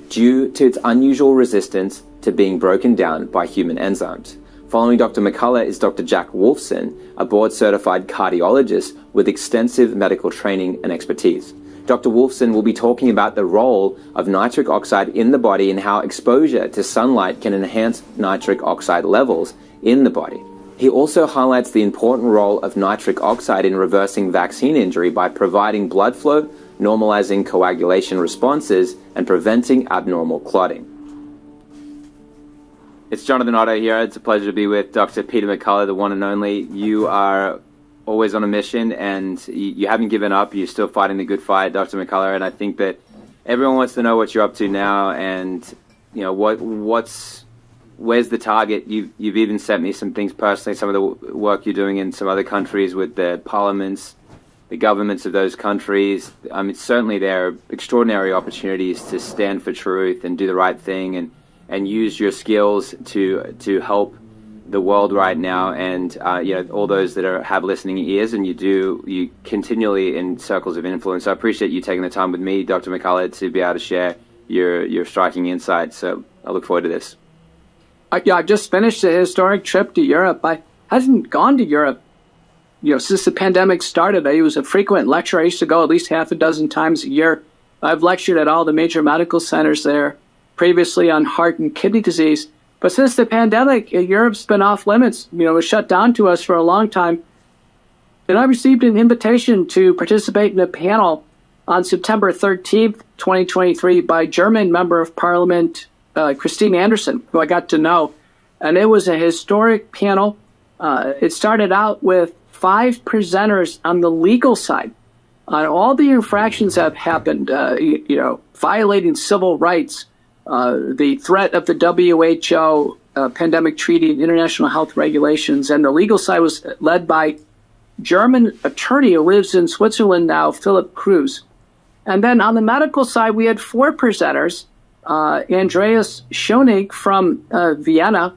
due to its unusual resistance to being broken down by human enzymes. Following Dr. McCullough is Dr. Jack Wolfson, a board-certified cardiologist with extensive medical training and expertise. Dr. Wolfson will be talking about the role of nitric oxide in the body and how exposure to sunlight can enhance nitric oxide levels in the body. He also highlights the important role of nitric oxide in reversing vaccine injury by providing blood flow, normalizing coagulation responses, and preventing abnormal clotting. It's Jonathan Otto here. It's a pleasure to be with Dr. Peter McCullough, the one and only. You are always on a mission, and you haven't given up. You're still fighting the good fight, Dr. McCullough, and I think that everyone wants to know what you're up to now, and you know where's the target. You've even sent me some things personally, some of the work you're doing in some other countries with the parliaments, the governments of those countries. I mean, certainly there are extraordinary opportunities to stand for truth and do the right thing, and use your skills to help the world right now, and all those that have listening ears, and you continually in circles of influence. So I appreciate you taking the time with me, Dr. McCullough, to be able to share your striking insights. So I look forward to this. I just finished a historic trip to Europe. I hadn't gone to Europe, since the pandemic started. I was a frequent lecturer. I used to go at least half a dozen times a year. I've lectured at all the major medical centers there, previously on heart and kidney disease. But since the pandemic, Europe's been off limits. It was shut down to us for a long time. And I received an invitation to participate in a panel on September 13th, 2023 by German Member of Parliament Christine Anderson, who I got to know. And it was a historic panel. It started out with 5 presenters on the legal side on all the infractions that have happened, violating civil rights, the threat of the WHO pandemic treaty and international health regulations. And the legal side was led by German attorney who lives in Switzerland now, Philip Cruz. And then on the medical side, we had 4 presenters. Andreas Schoenig from Vienna,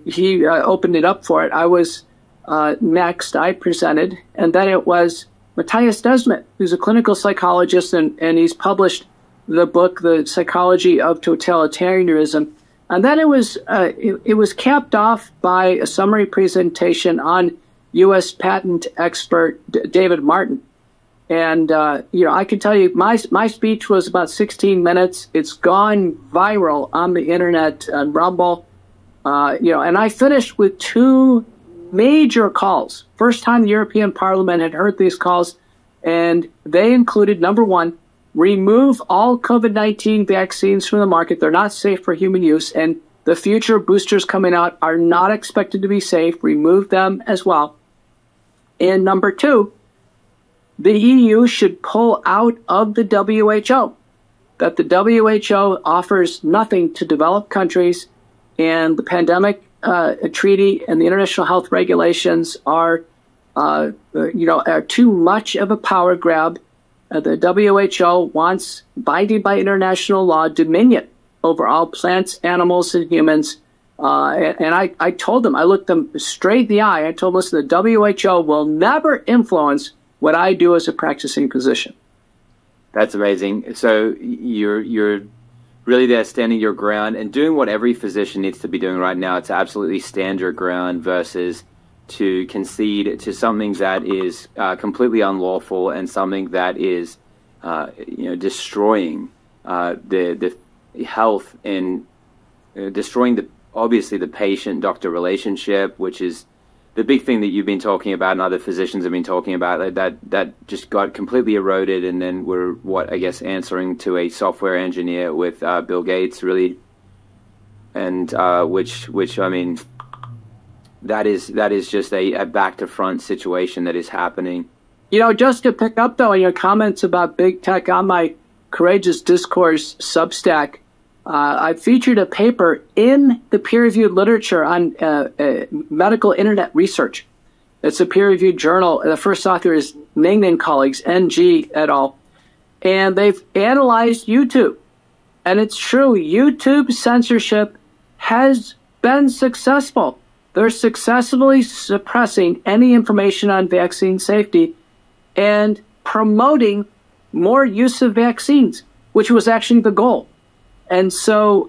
he opened it up for it. I was next, I presented. And then it was Matthias Desmet, who's a clinical psychologist, and he's published the book, The Psychology of Totalitarianism. And then it was capped off by a summary presentation on U.S. patent expert David Martin. And, I can tell you, my speech was about 16 minutes. It's gone viral on the internet and Rumble. And I finished with 2 major calls. First time the European Parliament had heard these calls, and they included, number 1, remove all COVID-19 vaccines from the market. They're not safe for human use, and the future boosters coming out are not expected to be safe. Remove them as well. And number 2, the EU should pull out of the WHO, that the WHO offers nothing to developed countries, and the pandemic treaty and the international health regulations are too much of a power grab. The WHO wants, binding by international law, dominion over all plants, animals, and humans. And I told them, I looked them straight in the eye. I told them, listen, the WHO will never influence what I do as a practicing physician. That's amazing. So you're really there standing your ground and doing what every physician needs to be doing right now to absolutely stand your ground versus to concede to something that is completely unlawful and something that is destroying the health and destroying obviously the patient-doctor relationship, which is the big thing that you've been talking about and other physicians have been talking about, that just got completely eroded, and then we're, answering to a software engineer with Bill Gates, really, and which I mean, that is just a back-to-front situation that is happening. Just to pick up, though, on your comments about big tech, on my Courageous Discourse Substack, I featured a paper in the peer-reviewed literature on medical internet research. It's a peer-reviewed journal. The first author is Ning and colleagues, NG et al. And they've analyzed YouTube. And it's true, YouTube censorship has been successful. They're successfully suppressing any information on vaccine safety and promoting more use of vaccines, which was actually the goal. And so,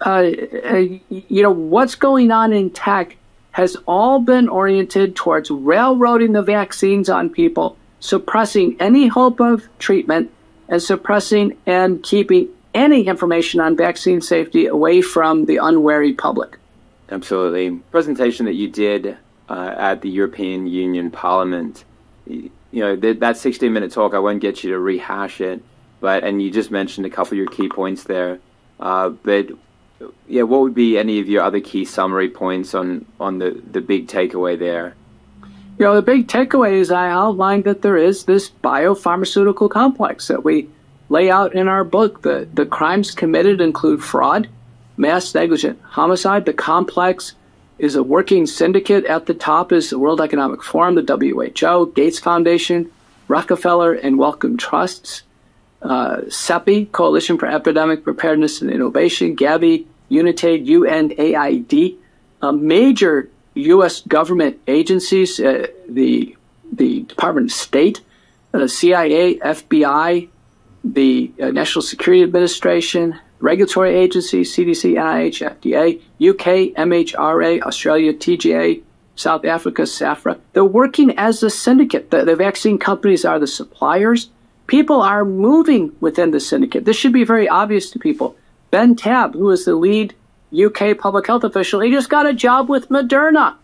what's going on in tech has all been oriented towards railroading the vaccines on people, suppressing any hope of treatment, and suppressing and keeping any information on vaccine safety away from the unwary public. Absolutely. Presentation that you did at the European Union Parliament, that 16-minute talk, I won't get you to rehash it, and you just mentioned a couple of your key points there. But what would be any of your other key summary points on the big takeaway there? The big takeaway is I outlined that there is this biopharmaceutical complex that we lay out in our book. The crimes committed include fraud, mass negligent homicide. The complex is a working syndicate. At the top is the World Economic Forum, the WHO, Gates Foundation, Rockefeller and Wellcome Trusts, CEPI, Coalition for Epidemic Preparedness and Innovation, Gavi, UNITAID, UNAID, major U.S. government agencies, the Department of State, CIA, FBI, the National Security Administration, regulatory agencies, CDC, NIH, FDA, UK, MHRA, Australia, TGA, South Africa, SAFRA. They're working as a syndicate. The vaccine companies are the suppliers. People are moving within the syndicate. This should be very obvious to people. Ben Tabb, who is the lead UK public health official, he just got a job with Moderna.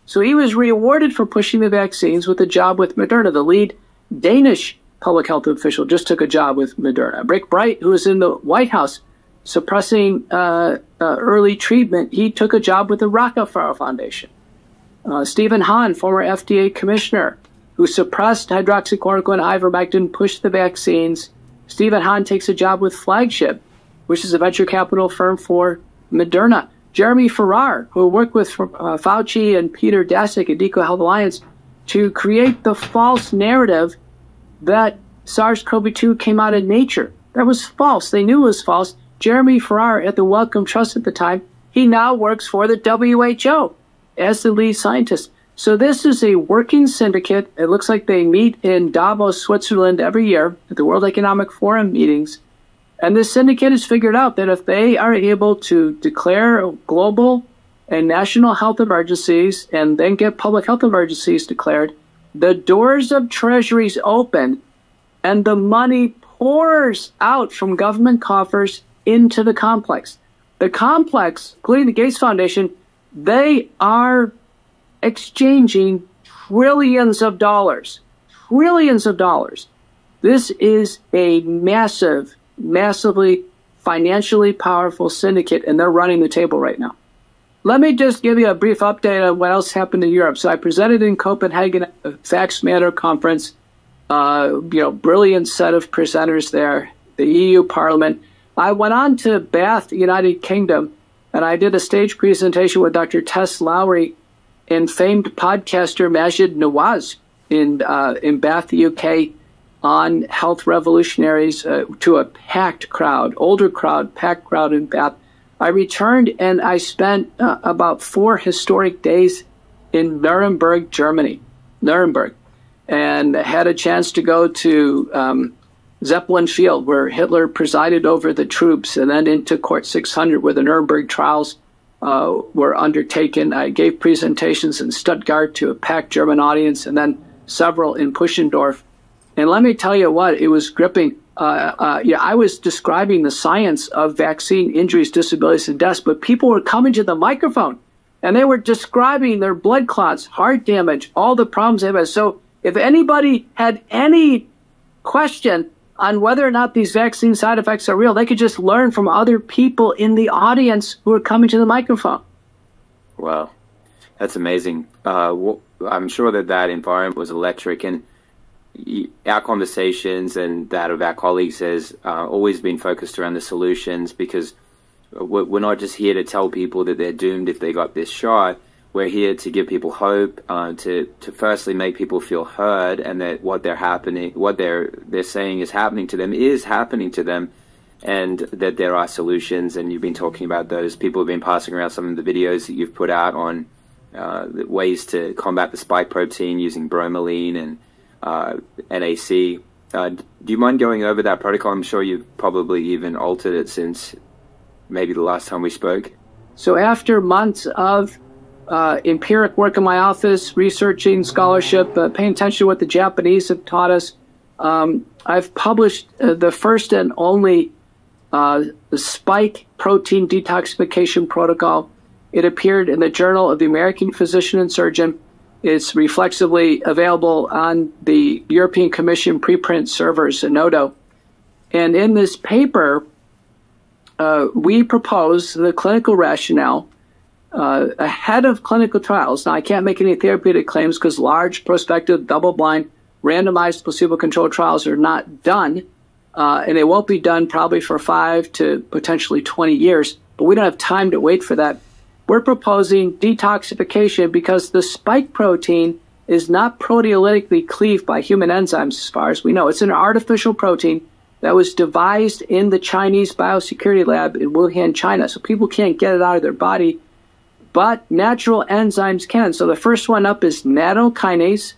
So he was rewarded for pushing the vaccines with a job with Moderna. The lead Danish public health official just took a job with Moderna. Rick Bright, who is in the White House suppressing early treatment, he took a job with the Rockefeller Foundation. Stephen Hahn, former FDA commissioner, who suppressed hydroxychloroquine, ivermectin, pushed the vaccines. Stephen Hahn takes a job with Flagship, which is a venture capital firm for Moderna. Jeremy Farrar, who worked with Fauci and Peter Daszak at Deco Health Alliance to create the false narrative that SARS-CoV-2 came out of nature. That was false. They knew it was false. Jeremy Farrar at the Wellcome Trust at the time, he now works for the WHO as the lead scientist. So this is a working syndicate. It looks like they meet in Davos, Switzerland every year at the World Economic Forum meetings. And this syndicate has figured out that if they are able to declare global and national health emergencies and then get public health emergencies declared, the doors of treasuries open and the money pours out from government coffers into the complex. The complex, including the Gates Foundation, they are exchanging trillions of dollars. Trillions of dollars. This is a massively financially powerful syndicate, and they're running the table right now. Let me just give you a brief update on what else happened in Europe. So I presented in Copenhagen at the Facts Matter conference. Brilliant set of presenters there. The EU Parliament. I went on to Bath, United Kingdom, and I did a stage presentation with Dr. Tess Lowry and famed podcaster Majid Nawaz in Bath, UK, on health revolutionaries to a packed crowd, older crowd, packed crowd in Bath. I returned and I spent about 4 historic days in Nuremberg, Germany, and had a chance to go to Zeppelin Field, where Hitler presided over the troops, and then into Court 600, where the Nuremberg trials were undertaken. I gave presentations in Stuttgart to a packed German audience, and then several in Puschendorf. And let me tell you what, it was gripping. I was describing the science of vaccine injuries, disabilities, and deaths, but people were coming to the microphone, and they were describing their blood clots, heart damage, all the problems they've had. So if anybody had any question on whether or not these vaccine side effects are real, they could just learn from other people in the audience who are coming to the microphone. Wow, that's amazing. I'm sure that environment was electric, and our conversations and that of our colleagues has always been focused around the solutions, because we're not just here to tell people that they're doomed if they got this shot. We're here to give people hope, to firstly make people feel heard, and that what they're saying is happening to them, and that there are solutions. And you've been talking about those. People have been passing around some of the videos that you've put out on ways to combat the spike protein using bromelain and NAC. Do you mind going over that protocol? I'm sure you've probably even altered it since maybe the last time we spoke. So after months of empiric work in my office, researching, scholarship, paying attention to what the Japanese have taught us, I've published the first and only spike protein detoxification protocol. It appeared in the Journal of the American Physician and Surgeon. It's reflexively available on the European Commission preprint servers, Zenodo. And in this paper, we propose the clinical rationale ahead of clinical trials. Now, I can't make any therapeutic claims because large, prospective, double-blind, randomized, placebo-controlled trials are not done, and they won't be done probably for 5 to potentially 20 years, but we don't have time to wait for that. We're proposing detoxification because the spike protein is not proteolytically cleaved by human enzymes as far as we know. It's an artificial protein that was devised in the Chinese biosecurity lab in Wuhan, China. So people can't get it out of their body, but natural enzymes can. So the first one up is nattokinase,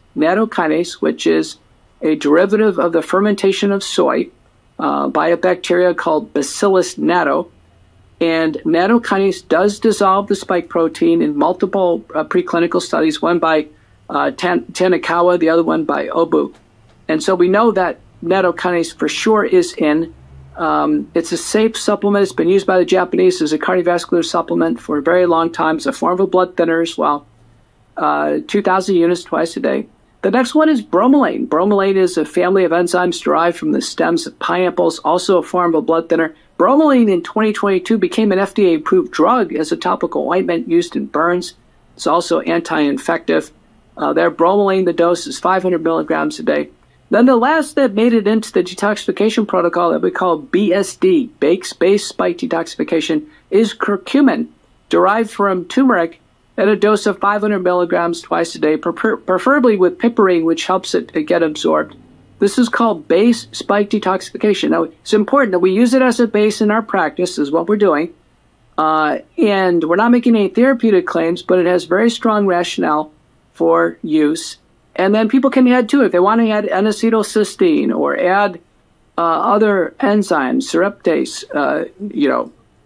which is a derivative of the fermentation of soy by a bacteria called Bacillus natto. And nattokinase does dissolve the spike protein in multiple preclinical studies, one by Tanikawa, the other one by Obu. And so we know that nattokinase for sure is in. It's a safe supplement. It's been used by the Japanese as a cardiovascular supplement for a very long time. It's a form of a blood thinner as well. 2,000 units twice a day. The next one is bromelain. Bromelain is a family of enzymes derived from the stems of pineapples, also a form of a blood thinner. Bromelain in 2022 became an FDA-approved drug as a topical ointment used in burns. It's also anti-infective. Bromelain, the dose is 500 milligrams a day. Then the last that made it into the detoxification protocol that we call BSD, base spike detoxification, is curcumin, derived from turmeric at a dose of 500 milligrams twice a day, preferably with piperine, which helps it get absorbed. This is called base spike detoxification. Now, it's important that we use it as a base in our practice, is what we're doing. And we're not making any therapeutic claims, but it has very strong rationale for use. And then people can add to it. If they want to add N-acetylcysteine or add other enzymes, sereptase,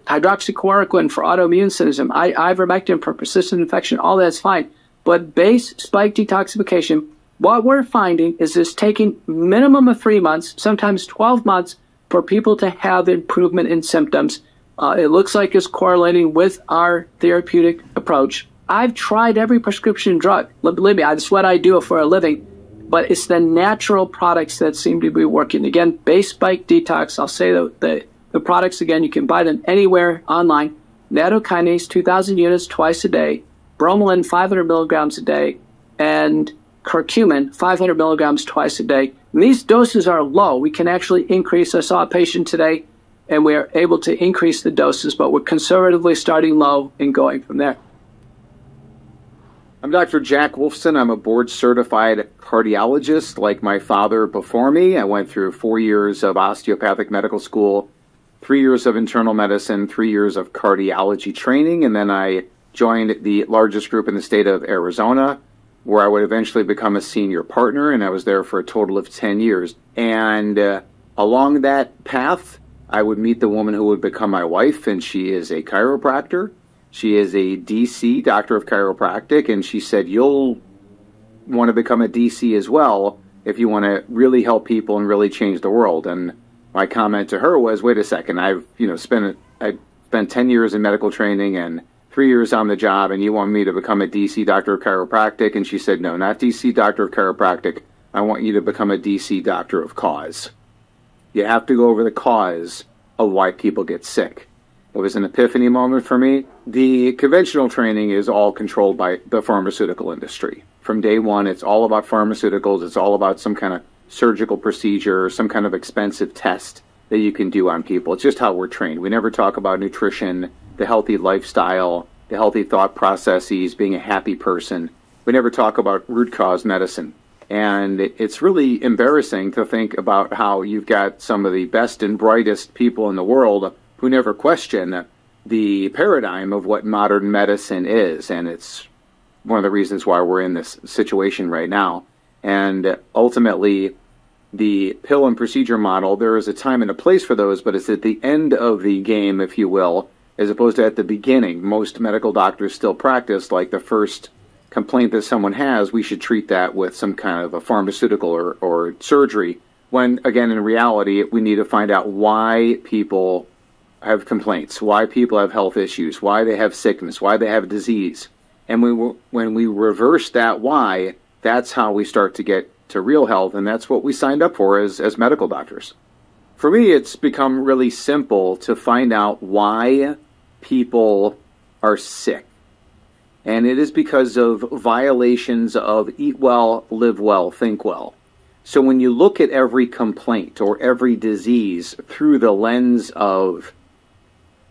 hydroxychloroquine for autoimmune syndrome, ivermectin for persistent infection, all that's fine. But base spike detoxification, what we're finding is it's taking minimum of 3 months, sometimes 12 months, for people to have improvement in symptoms. It looks like it's correlating with our therapeutic approach. I've tried every prescription drug. Believe me, that's what I do for a living. But it's the natural products that seem to be working. Again, base spike detox. I'll say the products again. You can buy them anywhere online. Nattokinase, 2,000 units twice a day. Bromelain, 500 milligrams a day. And curcumin, 500 milligrams twice a day. And these doses are low. We can actually increase. I saw a patient today, and we are able to increase the doses, but we're conservatively starting low and going from there. I'm Dr. Jack Wolfson. I'm a board-certified cardiologist like my father before me. I went through 4 years of osteopathic medical school, 3 years of internal medicine, 3 years of cardiology training, and then I joined the largest group in the state of Arizona, where I would eventually become a senior partner, and I was there for a total of 10 years. And along that path, I would meet the woman who would become my wife, and she is a chiropractor. She is a DC, Doctor of Chiropractic, and she said, you'll want to become a DC as well if you want to really help people and really change the world. And my comment to her was, wait a second, I spent 10 years in medical training and 3 years on the job, and you want me to become a DC Doctor of Chiropractic? And she said, no, not DC Doctor of Chiropractic. I want you to become a DC Doctor of Cause. You have to go over the cause of why people get sick. It was an epiphany moment for me. The conventional training is all controlled by the pharmaceutical industry. From day one, it's all about pharmaceuticals. It's all about some kind of surgical procedure, some kind of expensive test that you can do on people. It's just how we're trained. We never talk about nutrition, the healthy lifestyle, the healthy thought processes, being a happy person. We never talk about root cause medicine. And it's really embarrassing to think about how you've got some of the best and brightest people in the world who never question the paradigm of what modern medicine is. And it's one of the reasons why we're in this situation right now. And ultimately, the pill and procedure model, there is a time and a place for those, but it's at the end of the game, if you will, as opposed to at the beginning. Most medical doctors still practice like the first complaint that someone has, we should treat that with some kind of a pharmaceutical or surgery, when, again, in reality, we need to find out why people have complaints, why people have health issues, why they have sickness, why they have disease. And when we reverse that why, that's how we start to get to real health, and that's what we signed up for as medical doctors. For me, it's become really simple to find out why people are sick. And it is because of violations of eat well, live well, think well. So when you look at every complaint or every disease through the lens of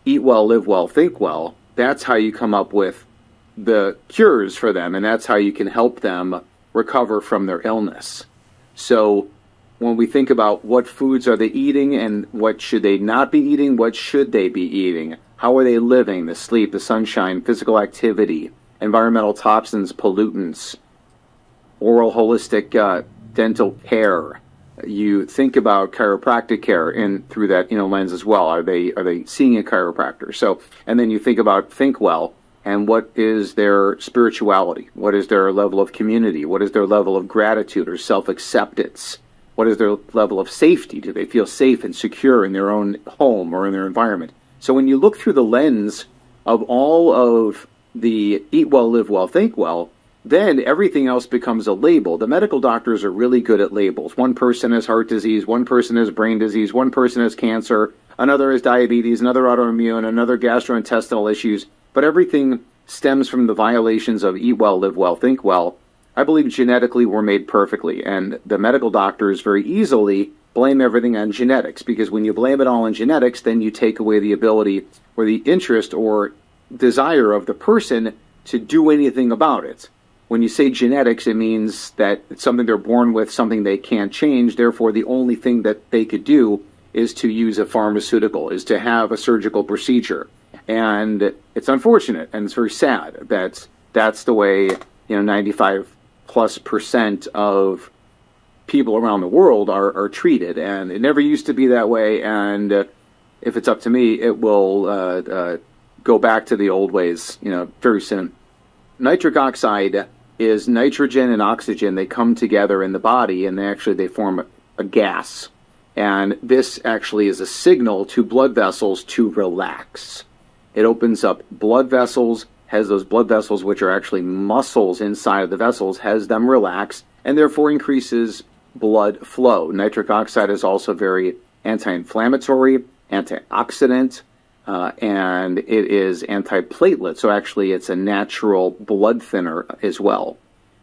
eat well, live well, think well, that's how you come up with the cures for them, and that's how you can help them recover from their illness. So when we think about what foods are they eating and what should they not be eating, what should they be eating, how are they living, the sleep, the sunshine, physical activity, environmental toxins, pollutants, oral holistic dental care. You think about chiropractic care and through that lens as well. Are they seeing a chiropractor? So, and then you think about think well and what is their spirituality? What is their level of community? What is their level of gratitude or self-acceptance? What is their level of safety? Do they feel safe and secure in their own home or in their environment? So when you look through the lens of all of the eat well, live well, think well, then everything else becomes a label. The medical doctors are really good at labels. One person has heart disease, one person has brain disease, one person has cancer, another has diabetes, another autoimmune, another gastrointestinal issues. But everything stems from the violations of eat well, live well, think well. I believe genetically we're made perfectly, and the medical doctors very easily blame everything on genetics, because when you blame it all on genetics, then you take away the ability or the interest or desire of the person to do anything about it. When you say genetics, it means that it's something they're born with, something they can't change. Therefore, the only thing that they could do is to use a pharmaceutical, is to have a surgical procedure. And it's unfortunate, and it's very sad that that's the way 95+% of people around the world are treated. And it never used to be that way. And if it's up to me, it will go back to the old ways, very soon. Nitric oxide is nitrogen and oxygen. They come together in the body, and they form a gas. And this actually is a signal to blood vessels to relax. It opens up blood vessels, has those blood vessels, which are actually muscles inside of the vessels, has them relax, and therefore increases blood flow. Nitric oxide is also very anti-inflammatory, antioxidant, and it is antiplatelet. So actually it's a natural blood thinner as well.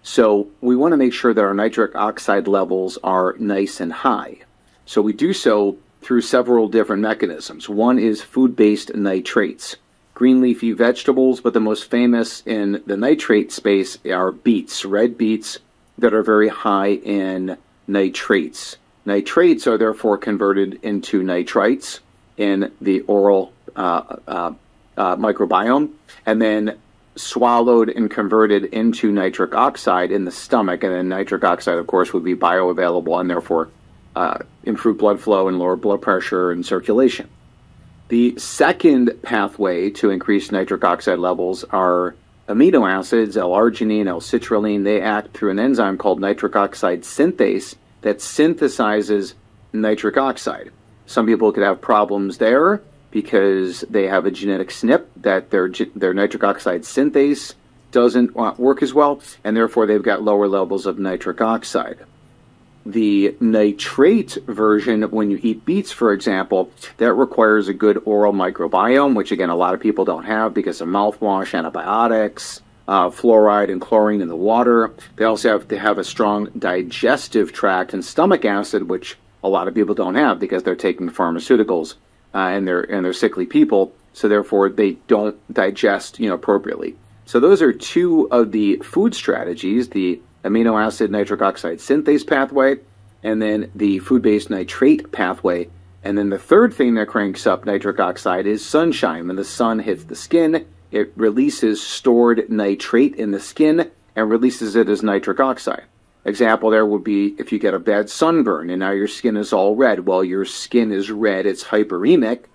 So we want to make sure that our nitric oxide levels are nice and high. So we do so through several different mechanisms. One is food-based nitrates, green leafy vegetables, but the most famous in the nitrate space are beets, red beets that are very high in nitrates. Nitrates are therefore converted into nitrites in the oral microbiome, and then swallowed and converted into nitric oxide in the stomach. And then nitric oxide, of course, would be bioavailable and therefore improve blood flow and lower blood pressure and circulation. The second pathway to increase nitric oxide levels are amino acids, L-arginine, L-citrulline. They act through an enzyme called nitric oxide synthase that synthesizes nitric oxide. Some people could have problems there because they have a genetic SNP that their nitric oxide synthase doesn't work as well, and therefore they've got lower levels of nitric oxide. The nitrate version, when you eat beets, for example, that requires a good oral microbiome, which again a lot of people don't have because of mouthwash, antibiotics, fluoride and chlorine in the water. They also have to have a strong digestive tract and stomach acid, which a lot of people don't have because they're taking pharmaceuticals and they're sickly people, so therefore they don't digest appropriately. So those are two of the food strategies: the amino acid nitric oxide synthase pathway, and then the food-based nitrate pathway. And then the third thing that cranks up nitric oxide is sunshine. When the sun hits the skin, it releases stored nitrate in the skin and releases it as nitric oxide. Example there would be if you get a bad sunburn and now your skin is all red. Well, your skin is red, it's hyperemic,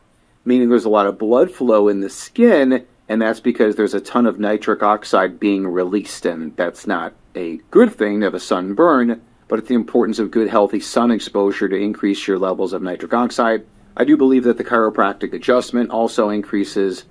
meaning there's a lot of blood flow in the skin, and that's because there's a ton of nitric oxide being released, and that's not a good thing to have a sunburn, but it's the importance of good, healthy sun exposure to increase your levels of nitric oxide. I do believe that the chiropractic adjustment also increases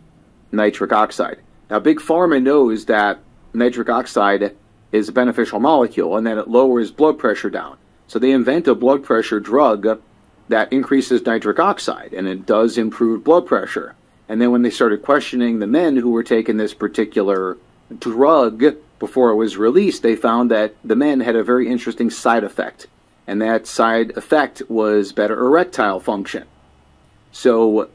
nitric oxide. Now, Big Pharma knows that nitric oxide is a beneficial molecule and that it lowers blood pressure down. So they invent a blood pressure drug that increases nitric oxide, and it does improve blood pressure. And then when they started questioning the men who were taking this particular drug before it was released, they found that the men had a very interesting side effect. And that side effect was better erectile function. So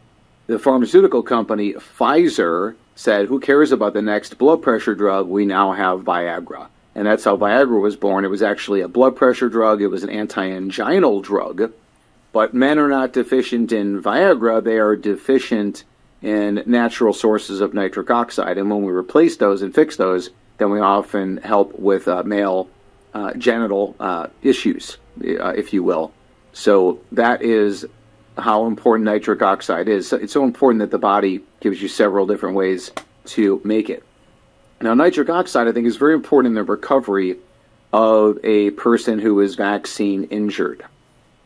the pharmaceutical company Pfizer said, who cares about the next blood pressure drug? We now have Viagra. And that's how Viagra was born. It was actually a blood pressure drug. It was an anti-anginal drug. But men are not deficient in Viagra. They are deficient in natural sources of nitric oxide. And when we replace those and fix those, then we often help with male genital issues, if you will. So that is how important nitric oxide is. It's so important that the body gives you several different ways to make it. Now, nitric oxide, I think, is very important in the recovery of a person who is vaccine injured.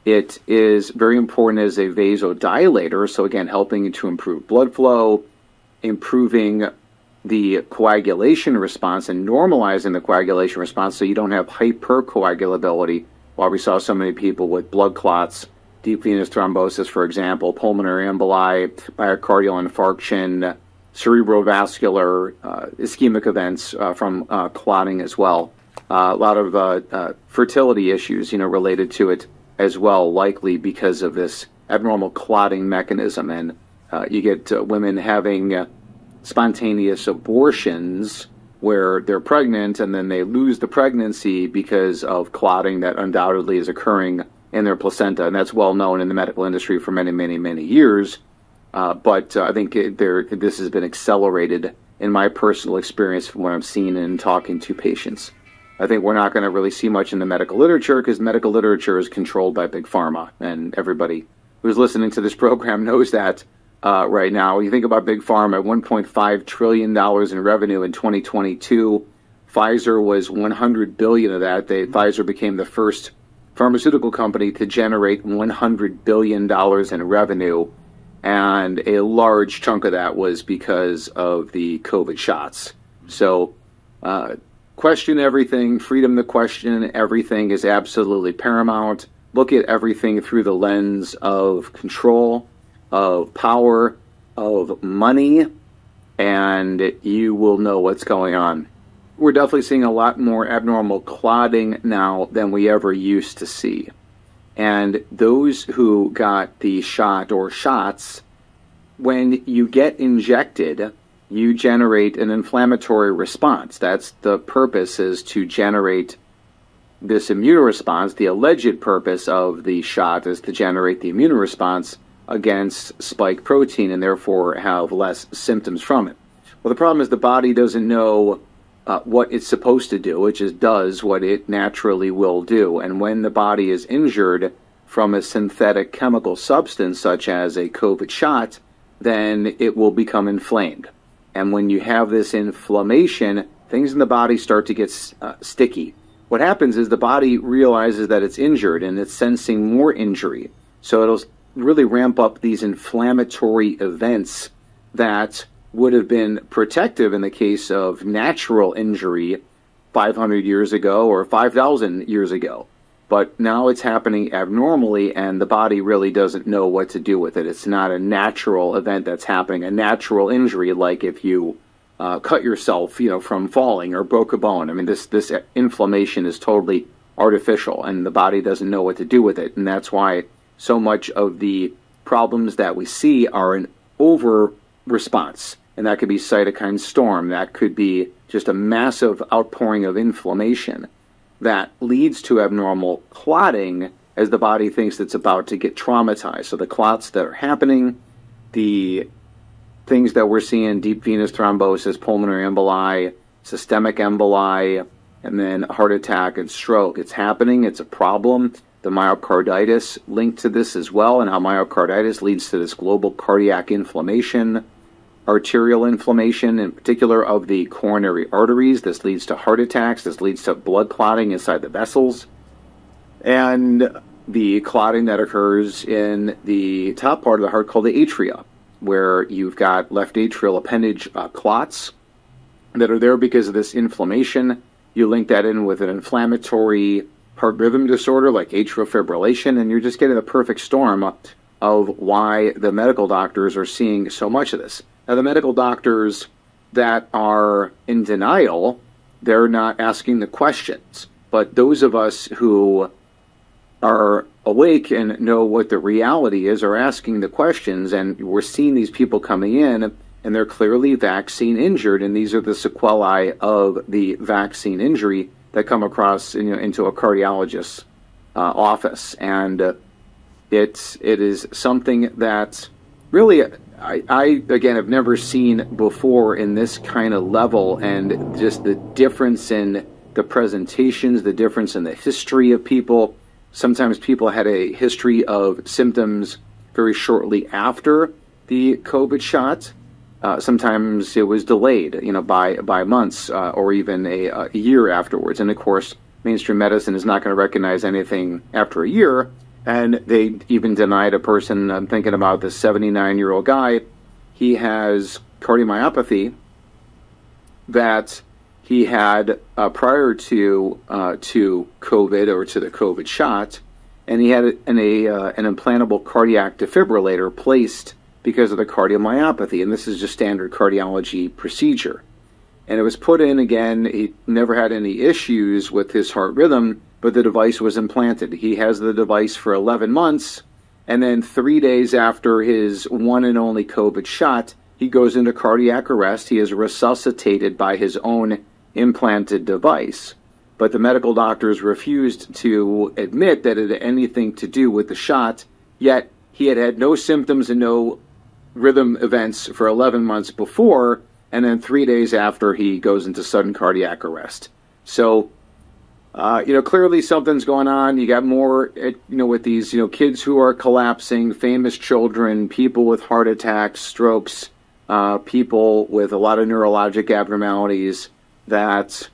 It is very important as a vasodilator, so again, helping to improve blood flow, improving the coagulation response and normalizing the coagulation response so you don't have hypercoagulability, while we saw so many people with blood clots, deep venous thrombosis, for example, pulmonary emboli, myocardial infarction, cerebrovascular ischemic events from clotting as well. A lot of fertility issues, related to it as well, likely because of this abnormal clotting mechanism. And you get women having spontaneous abortions where they're pregnant and then they lose the pregnancy because of clotting that undoubtedly is occurring in their placenta. And that's well known in the medical industry for many, many, many years. But I think this has been accelerated in my personal experience from what I'm seeing and talking to patients. I think we're not going to really see much in the medical literature because medical literature is controlled by Big Pharma, and everybody who's listening to this program knows that right now. You think about Big Pharma, $1.5 trillion in revenue in 2022. Pfizer was $100 billion of that. Pfizer became the first pharmaceutical company to generate $100 billion in revenue, and a large chunk of that was because of the COVID shots. So, question everything, freedom to question everything is absolutely paramount. Look at everything through the lens of control, of power, of money, and you will know what's going on. We're definitely seeing a lot more abnormal clotting now than we ever used to see. And those who got the shot or shots, when you get injected, you generate an inflammatory response. That's the purpose, is to generate this immune response. The alleged purpose of the shot is to generate the immune response against spike protein and therefore have less symptoms from it. Well, the problem is the body doesn't know what it's supposed to do. It just does what it naturally will do. And when the body is injured, from a synthetic chemical substance such as a COVID shot, then it will become inflamed. And when you have this inflammation, things in the body start to get sticky. What happens is the body realizes that it's injured and it's sensing more injury. So it'll really ramp up these inflammatory events that would have been protective in the case of natural injury 500 years ago or 5,000 years ago. But now it's happening abnormally, and the body really doesn't know what to do with it. It's not a natural event that's happening, a natural injury like if you cut yourself, from falling or broke a bone. I mean, this inflammation is totally artificial, and the body doesn't know what to do with it. And that's why so much of the problems that we see are an over response. And that could be cytokine storm. That could be just a massive outpouring of inflammation that leads to abnormal clotting as the body thinks it's about to get traumatized. So the clots that are happening, the things that we're seeing, deep venous thrombosis, pulmonary emboli, systemic emboli, and then heart attack and stroke. It's happening. It's a problem. The myocarditis linked to this as well, and how myocarditis leads to this global cardiac inflammation, arterial inflammation, in particular of the coronary arteries. This leads to heart attacks. This leads to blood clotting inside the vessels. And the clotting that occurs in the top part of the heart called the atria, where you've got left atrial appendage clots that are there because of this inflammation. You link that in with an inflammatory heart rhythm disorder like atrial fibrillation, and you're just getting the perfect storm of why the medical doctors are seeing so much of this. Now, the medical doctors that are in denial, they're not asking the questions. But those of us who are awake and know what the reality is are asking the questions, and we're seeing these people coming in, and they're clearly vaccine injured, and these are the sequelae of the vaccine injury that come across into a cardiologist's office. And it is something that really I again have never seen before in this kind of level, and just the difference in the presentations, the difference in the history of people. Sometimes people had a history of symptoms very shortly after the COVID shot. Sometimes it was delayed, by months or even a year afterwards. And of course, mainstream medicine is not going to recognize anything after a year. And they even denied a person, I'm thinking about this 79-year-old guy, he has cardiomyopathy that he had prior to COVID or to the COVID shot, and he had an implantable cardiac defibrillator placed because of the cardiomyopathy, and this is just standard cardiology procedure. And it was put in again. He never had any issues with his heart rhythm, but the device was implanted. He has the device for 11 months, and then 3 days after his one and only COVID shot, he goes into cardiac arrest. He is resuscitated by his own implanted device. But the medical doctors refused to admit that it had anything to do with the shot, yet he had had no symptoms and no rhythm events for 11 months before, and then 3 days after he goes into sudden cardiac arrest. So, clearly something's going on. You got more, with these, kids who are collapsing, famous children, people with heart attacks, strokes, people with a lot of neurologic abnormalities, that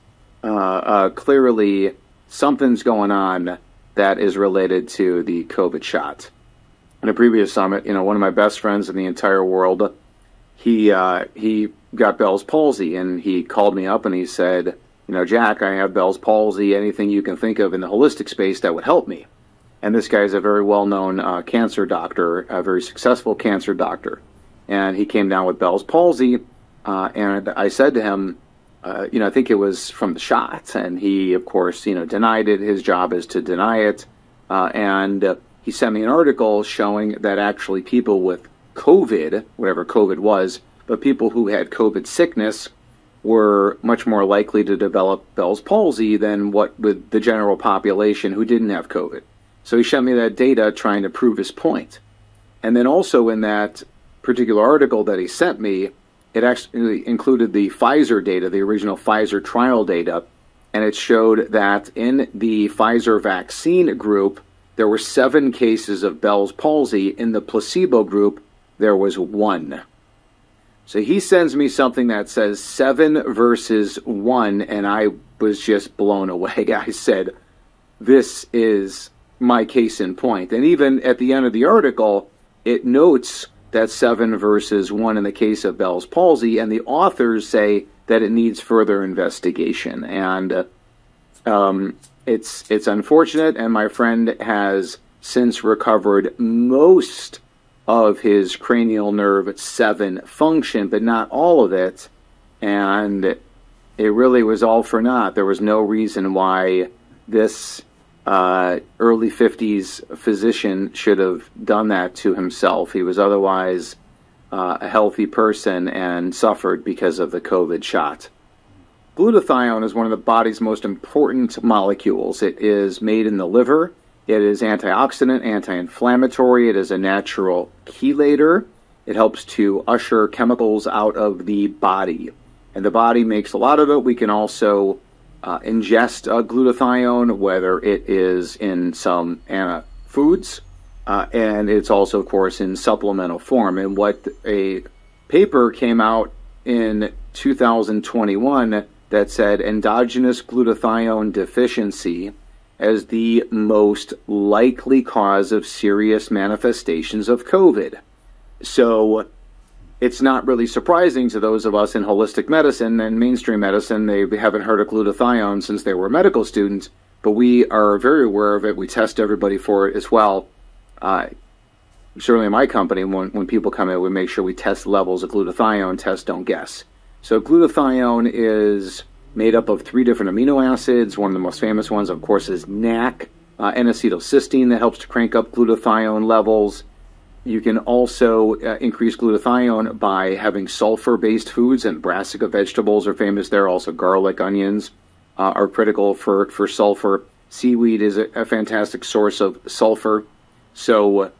clearly something's going on that is related to the COVID shot. In a previous summit, one of my best friends in the entire world, he got Bell's palsy, and he called me up and he said, Jack, I have Bell's palsy. Anything you can think of in the holistic space that would help me. And this guy is a very well-known cancer doctor, a very successful cancer doctor. And he came down with Bell's palsy, and I said to him, I think it was from the shot. And he, of course, denied it. His job is to deny it. And he sent me an article showing that actually people with COVID, whatever COVID was, but people who had COVID sickness were much more likely to develop Bell's palsy than what with the general population who didn't have COVID. So he sent me that data trying to prove his point. And then also in that particular article that he sent me, it actually included the Pfizer data, the original Pfizer trial data, and it showed that in the Pfizer vaccine group, there were 7 cases of Bell's palsy. In the placebo group, there was 1. So he sends me something that says 7 versus 1, and I was just blown away. I said, this is my case in point. And even at the end of the article, it notes that 7 versus 1 in the case of Bell's palsy, and the authors say that it needs further investigation. And it's unfortunate, and my friend has since recovered most of his cranial nerve 7 function, but not all of it, and it really was all for naught. There was no reason why this early 50s physician should have done that to himself. He was otherwise a healthy person and suffered because of the COVID shot. Glutathione is one of the body's most important molecules. It is made in the liver. It is antioxidant, anti-inflammatory. It is a natural chelator. It helps to usher chemicals out of the body. And the body makes a lot of it. We can also ingest glutathione, whether it is in some foods, and it's also, of course, in supplemental form. And what a paper came out in 2021 that said endogenous glutathione deficiency as the most likely cause of serious manifestations of COVID. So it's not really surprising to those of us in holistic medicine and mainstream medicine. They haven't heard of glutathione since they were medical students, but we are very aware of it. We test everybody for it as well. Certainly in my company, when people come in, we make sure we test levels of glutathione, test, don't guess. So glutathione is made up of 3 different amino acids. One of the most famous ones, of course, is NAC, N-acetylcysteine, that helps to crank up glutathione levels. You can also increase glutathione by having sulfur-based foods, and brassica vegetables are famous there. Also garlic, onions are critical for sulfur. Seaweed is a fantastic source of sulfur. So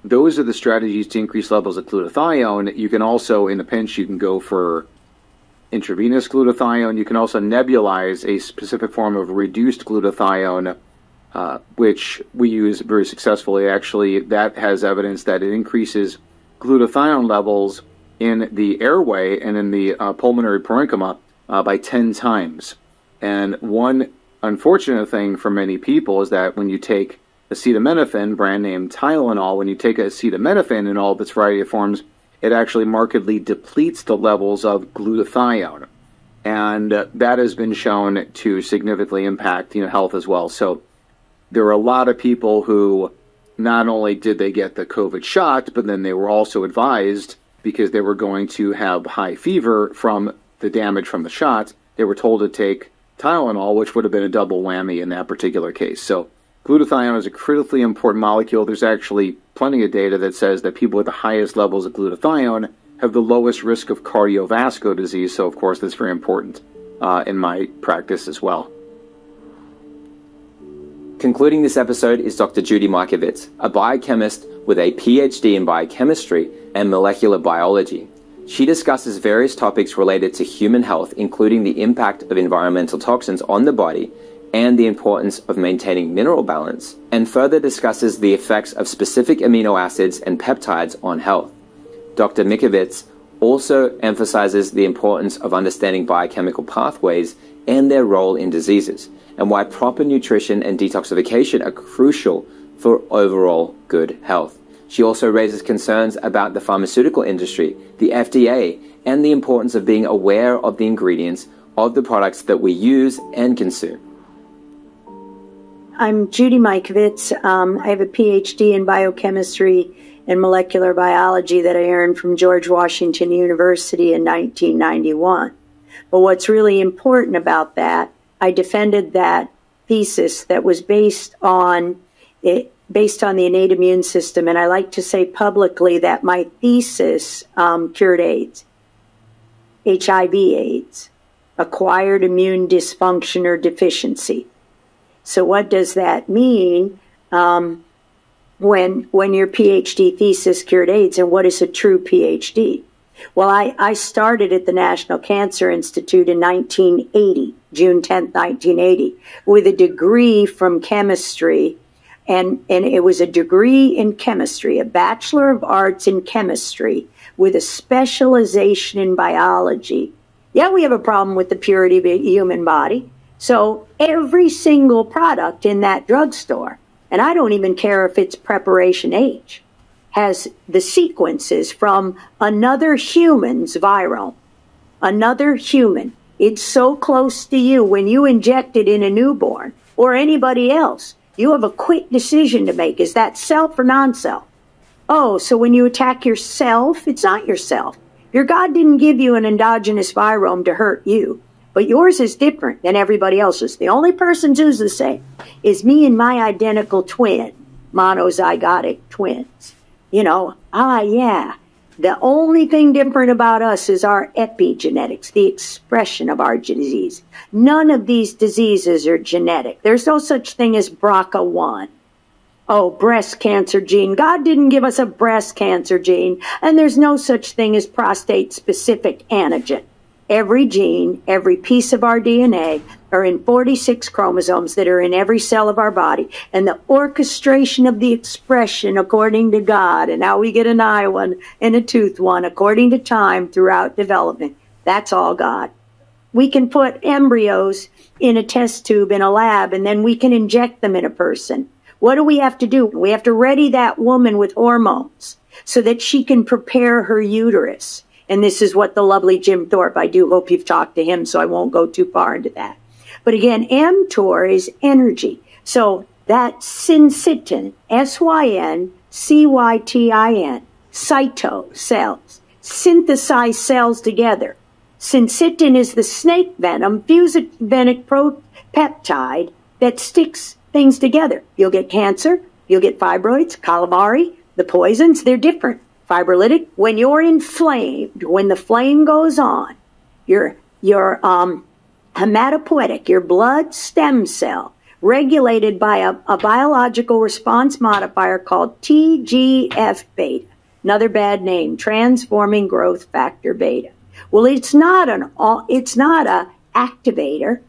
those are the strategies to increase levels of glutathione. You can also, in a pinch, you can go for intravenous glutathione. You can also nebulize a specific form of reduced glutathione, which we use very successfully. Actually, that has evidence that it increases glutathione levels in the airway and in the pulmonary parenchyma by 10 times. And one unfortunate thing for many people is that when you take acetaminophen, brand name Tylenol, when you take acetaminophen in all of its variety of forms, it actually markedly depletes the levels of glutathione. And that has been shown to significantly impact health as well. So there are a lot of people who not only did they get the COVID shot, but then they were also advised, because they were going to have high fever from the damage from the shot, they were told to take Tylenol, which would have been a double whammy in that particular case. So glutathione is a critically important molecule. There's actually plenty of data that says that people with the highest levels of glutathione have the lowest risk of cardiovascular disease. So, of course, that's very important in my practice as well. Concluding this episode is Dr. Judy Mikovits, a biochemist with a PhD in biochemistry and molecular biology. She discusses various topics related to human health, including the impact of environmental toxins on the body and the importance of maintaining mineral balance, and further discusses the effects of specific amino acids and peptides on health. Dr. Mikovits also emphasizes the importance of understanding biochemical pathways and their role in diseases, and why proper nutrition and detoxification are crucial for overall good health. She also raises concerns about the pharmaceutical industry, the FDA, and the importance of being aware of the ingredients of the products that we use and consume. I'm Judy Mikovits. I have a PhD in biochemistry and molecular biology that I earned from George Washington University in 1991. But what's really important about that, I defended that thesis that was based on the innate immune system, and I like to say publicly that my thesis cured AIDS, HIV/AIDS, acquired immune dysfunction or deficiency. So what does that mean when your PhD thesis cured AIDS, and what is a true PhD? Well, I started at the National Cancer Institute in 1980, June 10th, 1980, with a degree from chemistry and it was a degree in chemistry, a Bachelor of Arts in chemistry with a specialization in biology. Yeah, we have a problem with the purity of the human body. So every single product in that drugstore, and I don't even care if it's preparation H, has the sequences from another human's virome. Another human. It's so close to you. When you inject it in a newborn or anybody else, you have a quick decision to make. Is that self or non-self? Oh, so when you attack yourself, it's not yourself. Your God didn't give you an endogenous virome to hurt you, but yours is different than everybody else's. The only person who's the same is me and my identical twin, monozygotic twins. You know, yeah. The only thing different about us is our epigenetics, the expression of our disease. None of these diseases are genetic. There's no such thing as BRCA1. Oh, breast cancer gene. God didn't give us a breast cancer gene. And there's no such thing as prostate-specific antigen. Every gene, every piece of our DNA are in 46 chromosomes that are in every cell of our body. And the orchestration of the expression according to God, and how we get an eye one and a tooth one according to time throughout development, that's all God. We can put embryos in a test tube in a lab, and then we can inject them in a person. What do we have to do? We have to ready that woman with hormones so that she can prepare her uterus. And this is what the lovely Jim Thorpe, I do hope you've talked to him, so I won't go too far into that. But again, mTOR is energy. So that syncytin, S-Y-N-C-Y-T-I-N, cyto, cells, synthesize cells together. Syncytin is the snake venom, fusogenic peptide that sticks things together. You'll get cancer, you'll get fibroids, calamari, the poisons, they're different. Fibrolytic, when you're inflamed, when the flame goes on, your hematopoietic, your blood stem cell, regulated by a biological response modifier called TGF-beta, another bad name, transforming growth factor beta. Well, it's not a activator,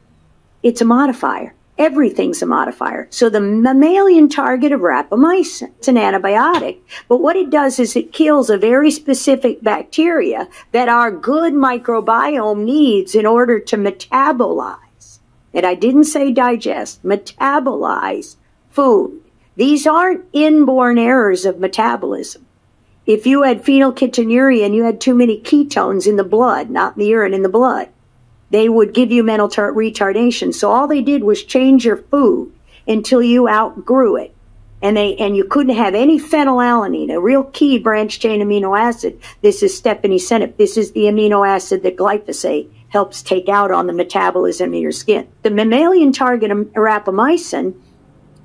it's a modifier. Everything's a modifier. So the mammalian target of rapamycin, it's an antibiotic, but what it does is it kills a very specific bacteria that our good microbiome needs in order to metabolize. And I didn't say digest, metabolize food. These aren't inborn errors of metabolism. If you had phenylketonuria and you had too many ketones in the blood, not in the urine, in the blood, they would give you mental retardation. So all they did was change your food until you outgrew it. And you couldn't have any phenylalanine, a real key branch chain amino acid. This is stephanesenip. This is the amino acid that glyphosate helps take out on the metabolism of your skin. The mammalian target of rapamycin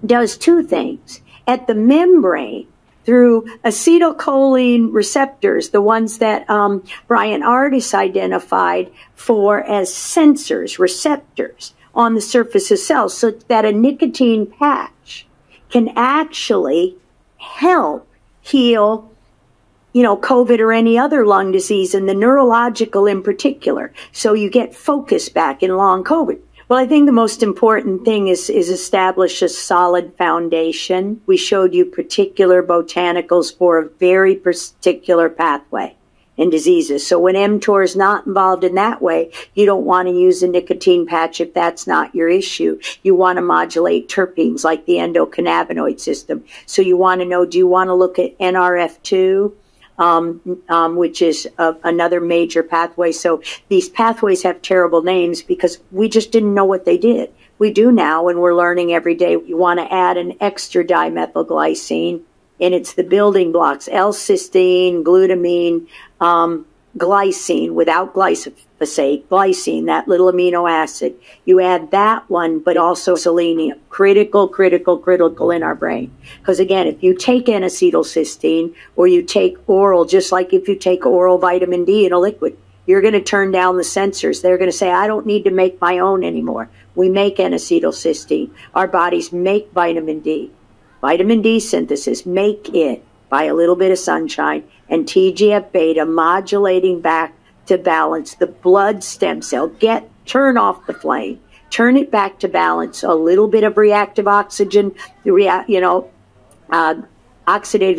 does two things. At the membrane, through acetylcholine receptors, the ones that Brian Ardis identified for as sensors, receptors on the surface of cells, so that a nicotine patch can actually help heal, COVID or any other lung disease, and the neurological in particular. So you get focus back in long COVID. Well, I think the most important thing is establish a solid foundation. We showed you particular botanicals for a very particular pathway in diseases. So when mTOR is not involved in that way, you don't want to use a nicotine patch if that's not your issue. You want to modulate terpenes like the endocannabinoid system. So you want to know, do you want to look at NRF2? Which is another major pathway. So these pathways have terrible names because we just didn't know what they did. We do now, and we're learning every day. You want to add an extra dimethylglycine, and it's the building blocks, L-cysteine, glutamine, glycine without glyphosate, glycine, that little amino acid. You add that one, but also selenium. Critical in our brain. Because again, if you take N-acetylcysteine or you take oral, just like if you take oral vitamin D in a liquid, you're going to turn down the sensors. They're going to say, I don't need to make my own anymore. We make N-acetylcysteine. Our bodies make vitamin D. Vitamin D synthesis, make it by a little bit of sunshine, and TGF-beta modulating back to balance the blood stem cell. Turn off the flame. turn it back to balance. A little bit of reactive oxygen, oxidative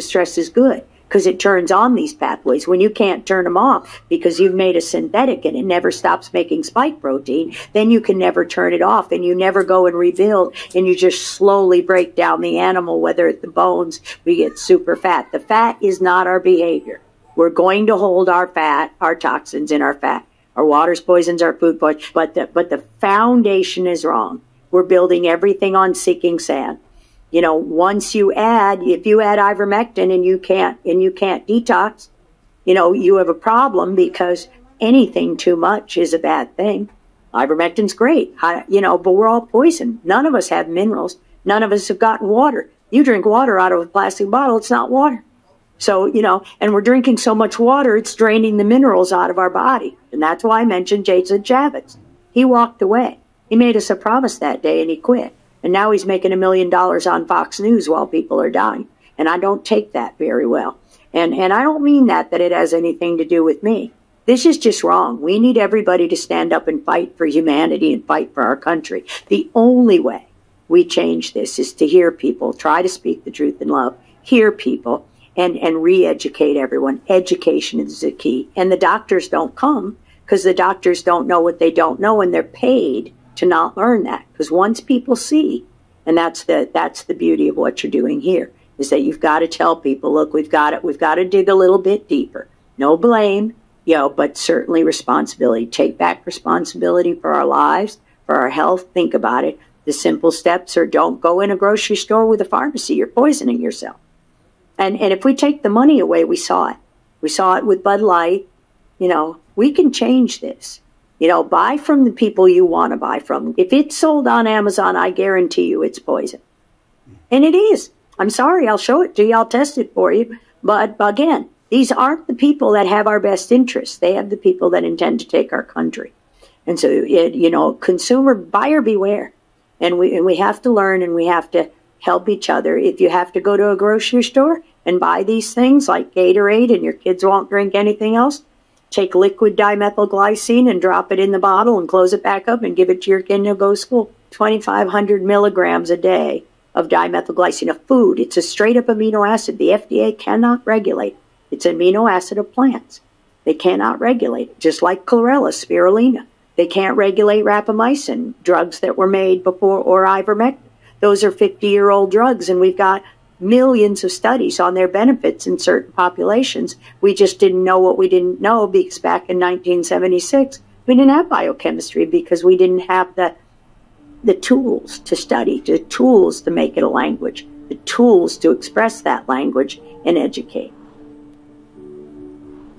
stress is good because it turns on these pathways. When you can't turn them off because you've made a synthetic and it never stops making spike protein, then you can never turn it off and you never go and rebuild, and you just slowly break down the animal, whether it's the bones, we get super fat. The fat is not our behavior. We're going to hold our fat, our toxins in our fat. Our water's poisons, our food poisons, but the foundation is wrong. We're building everything on sinking sand. Once if you add ivermectin and you can't detox, you have a problem, because anything too much is a bad thing. Ivermectin's great, but we're all poisoned. None of us have minerals. None of us have gotten water. You drink water out of a plastic bottle, it's not water. So, and we're drinking so much water, it's draining the minerals out of our body. And that's why I mentioned Jason Javits. He walked away. He made us a promise that day and he quit. And now he's making $1 million on Fox News while people are dying. And I don't take that very well. And I don't mean that it has anything to do with me. This is just wrong. We need everybody to stand up and fight for humanity and fight for our country. The only way we change this is to hear people, try to speak the truth in love, hear people, and re-educate everyone. Education is the key. And the doctors don't come because the doctors don't know what they don't know, and they're paid to not learn that. Because once people see, and that's the beauty of what you're doing here, is that you've got to tell people, look, we've got to dig a little bit deeper. No blame, but certainly responsibility. Take back responsibility for our lives, for our health. Think about it. The simple steps are: don't go in a grocery store with a pharmacy. You're poisoning yourself. And if we take the money away, we saw it. We saw it with Bud Light. We can change this. Buy from the people you want to buy from. If it's sold on Amazon, I guarantee you it's poison. And it is. I'm sorry, I'll show it to you. I'll test it for you. But again, these aren't the people that have our best interests. They have the people that intend to take our country. And so, consumer buyer beware. And we have to learn, and we have to help each other. If you have to go to a grocery store and buy these things like Gatorade and your kids won't drink anything else, take liquid dimethylglycine and drop it in the bottle and close it back up and give it to your kid to go to school. 2,500 milligrams a day of dimethylglycine, of food. It's a straight up amino acid. The FDA cannot regulate. It's an amino acid of plants. They cannot regulate it, just like chlorella, spirulina. They can't regulate rapamycin, drugs that were made before, or ivermectin. Those are 50-year-old drugs, and we've got millions of studies on their benefits in certain populations. We just didn't know what we didn't know, because back in 1976, we didn't have biochemistry, because we didn't have the tools to study, the tools to make it a language, the tools to express that language and educate.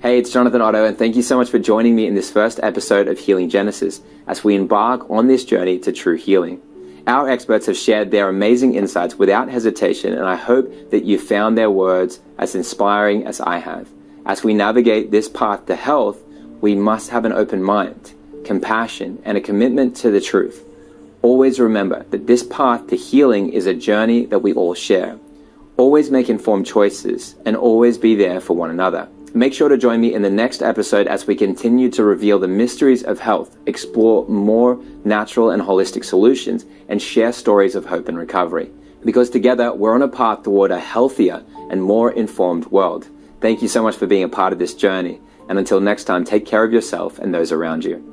Hey, it's Jonathan Otto, and thank you so much for joining me in this first episode of Healing Genesis as we embark on this journey to true healing. Our experts have shared their amazing insights without hesitation, and I hope that you found their words as inspiring as I have. As we navigate this path to health, we must have an open mind, compassion, and a commitment to the truth. Always remember that this path to healing is a journey that we all share. Always make informed choices, and always be there for one another. Make sure to join me in the next episode as we continue to reveal the mysteries of health, explore more natural and holistic solutions, and share stories of hope and recovery. Because together, we're on a path toward a healthier and more informed world. Thank you so much for being a part of this journey. And until next time, take care of yourself and those around you.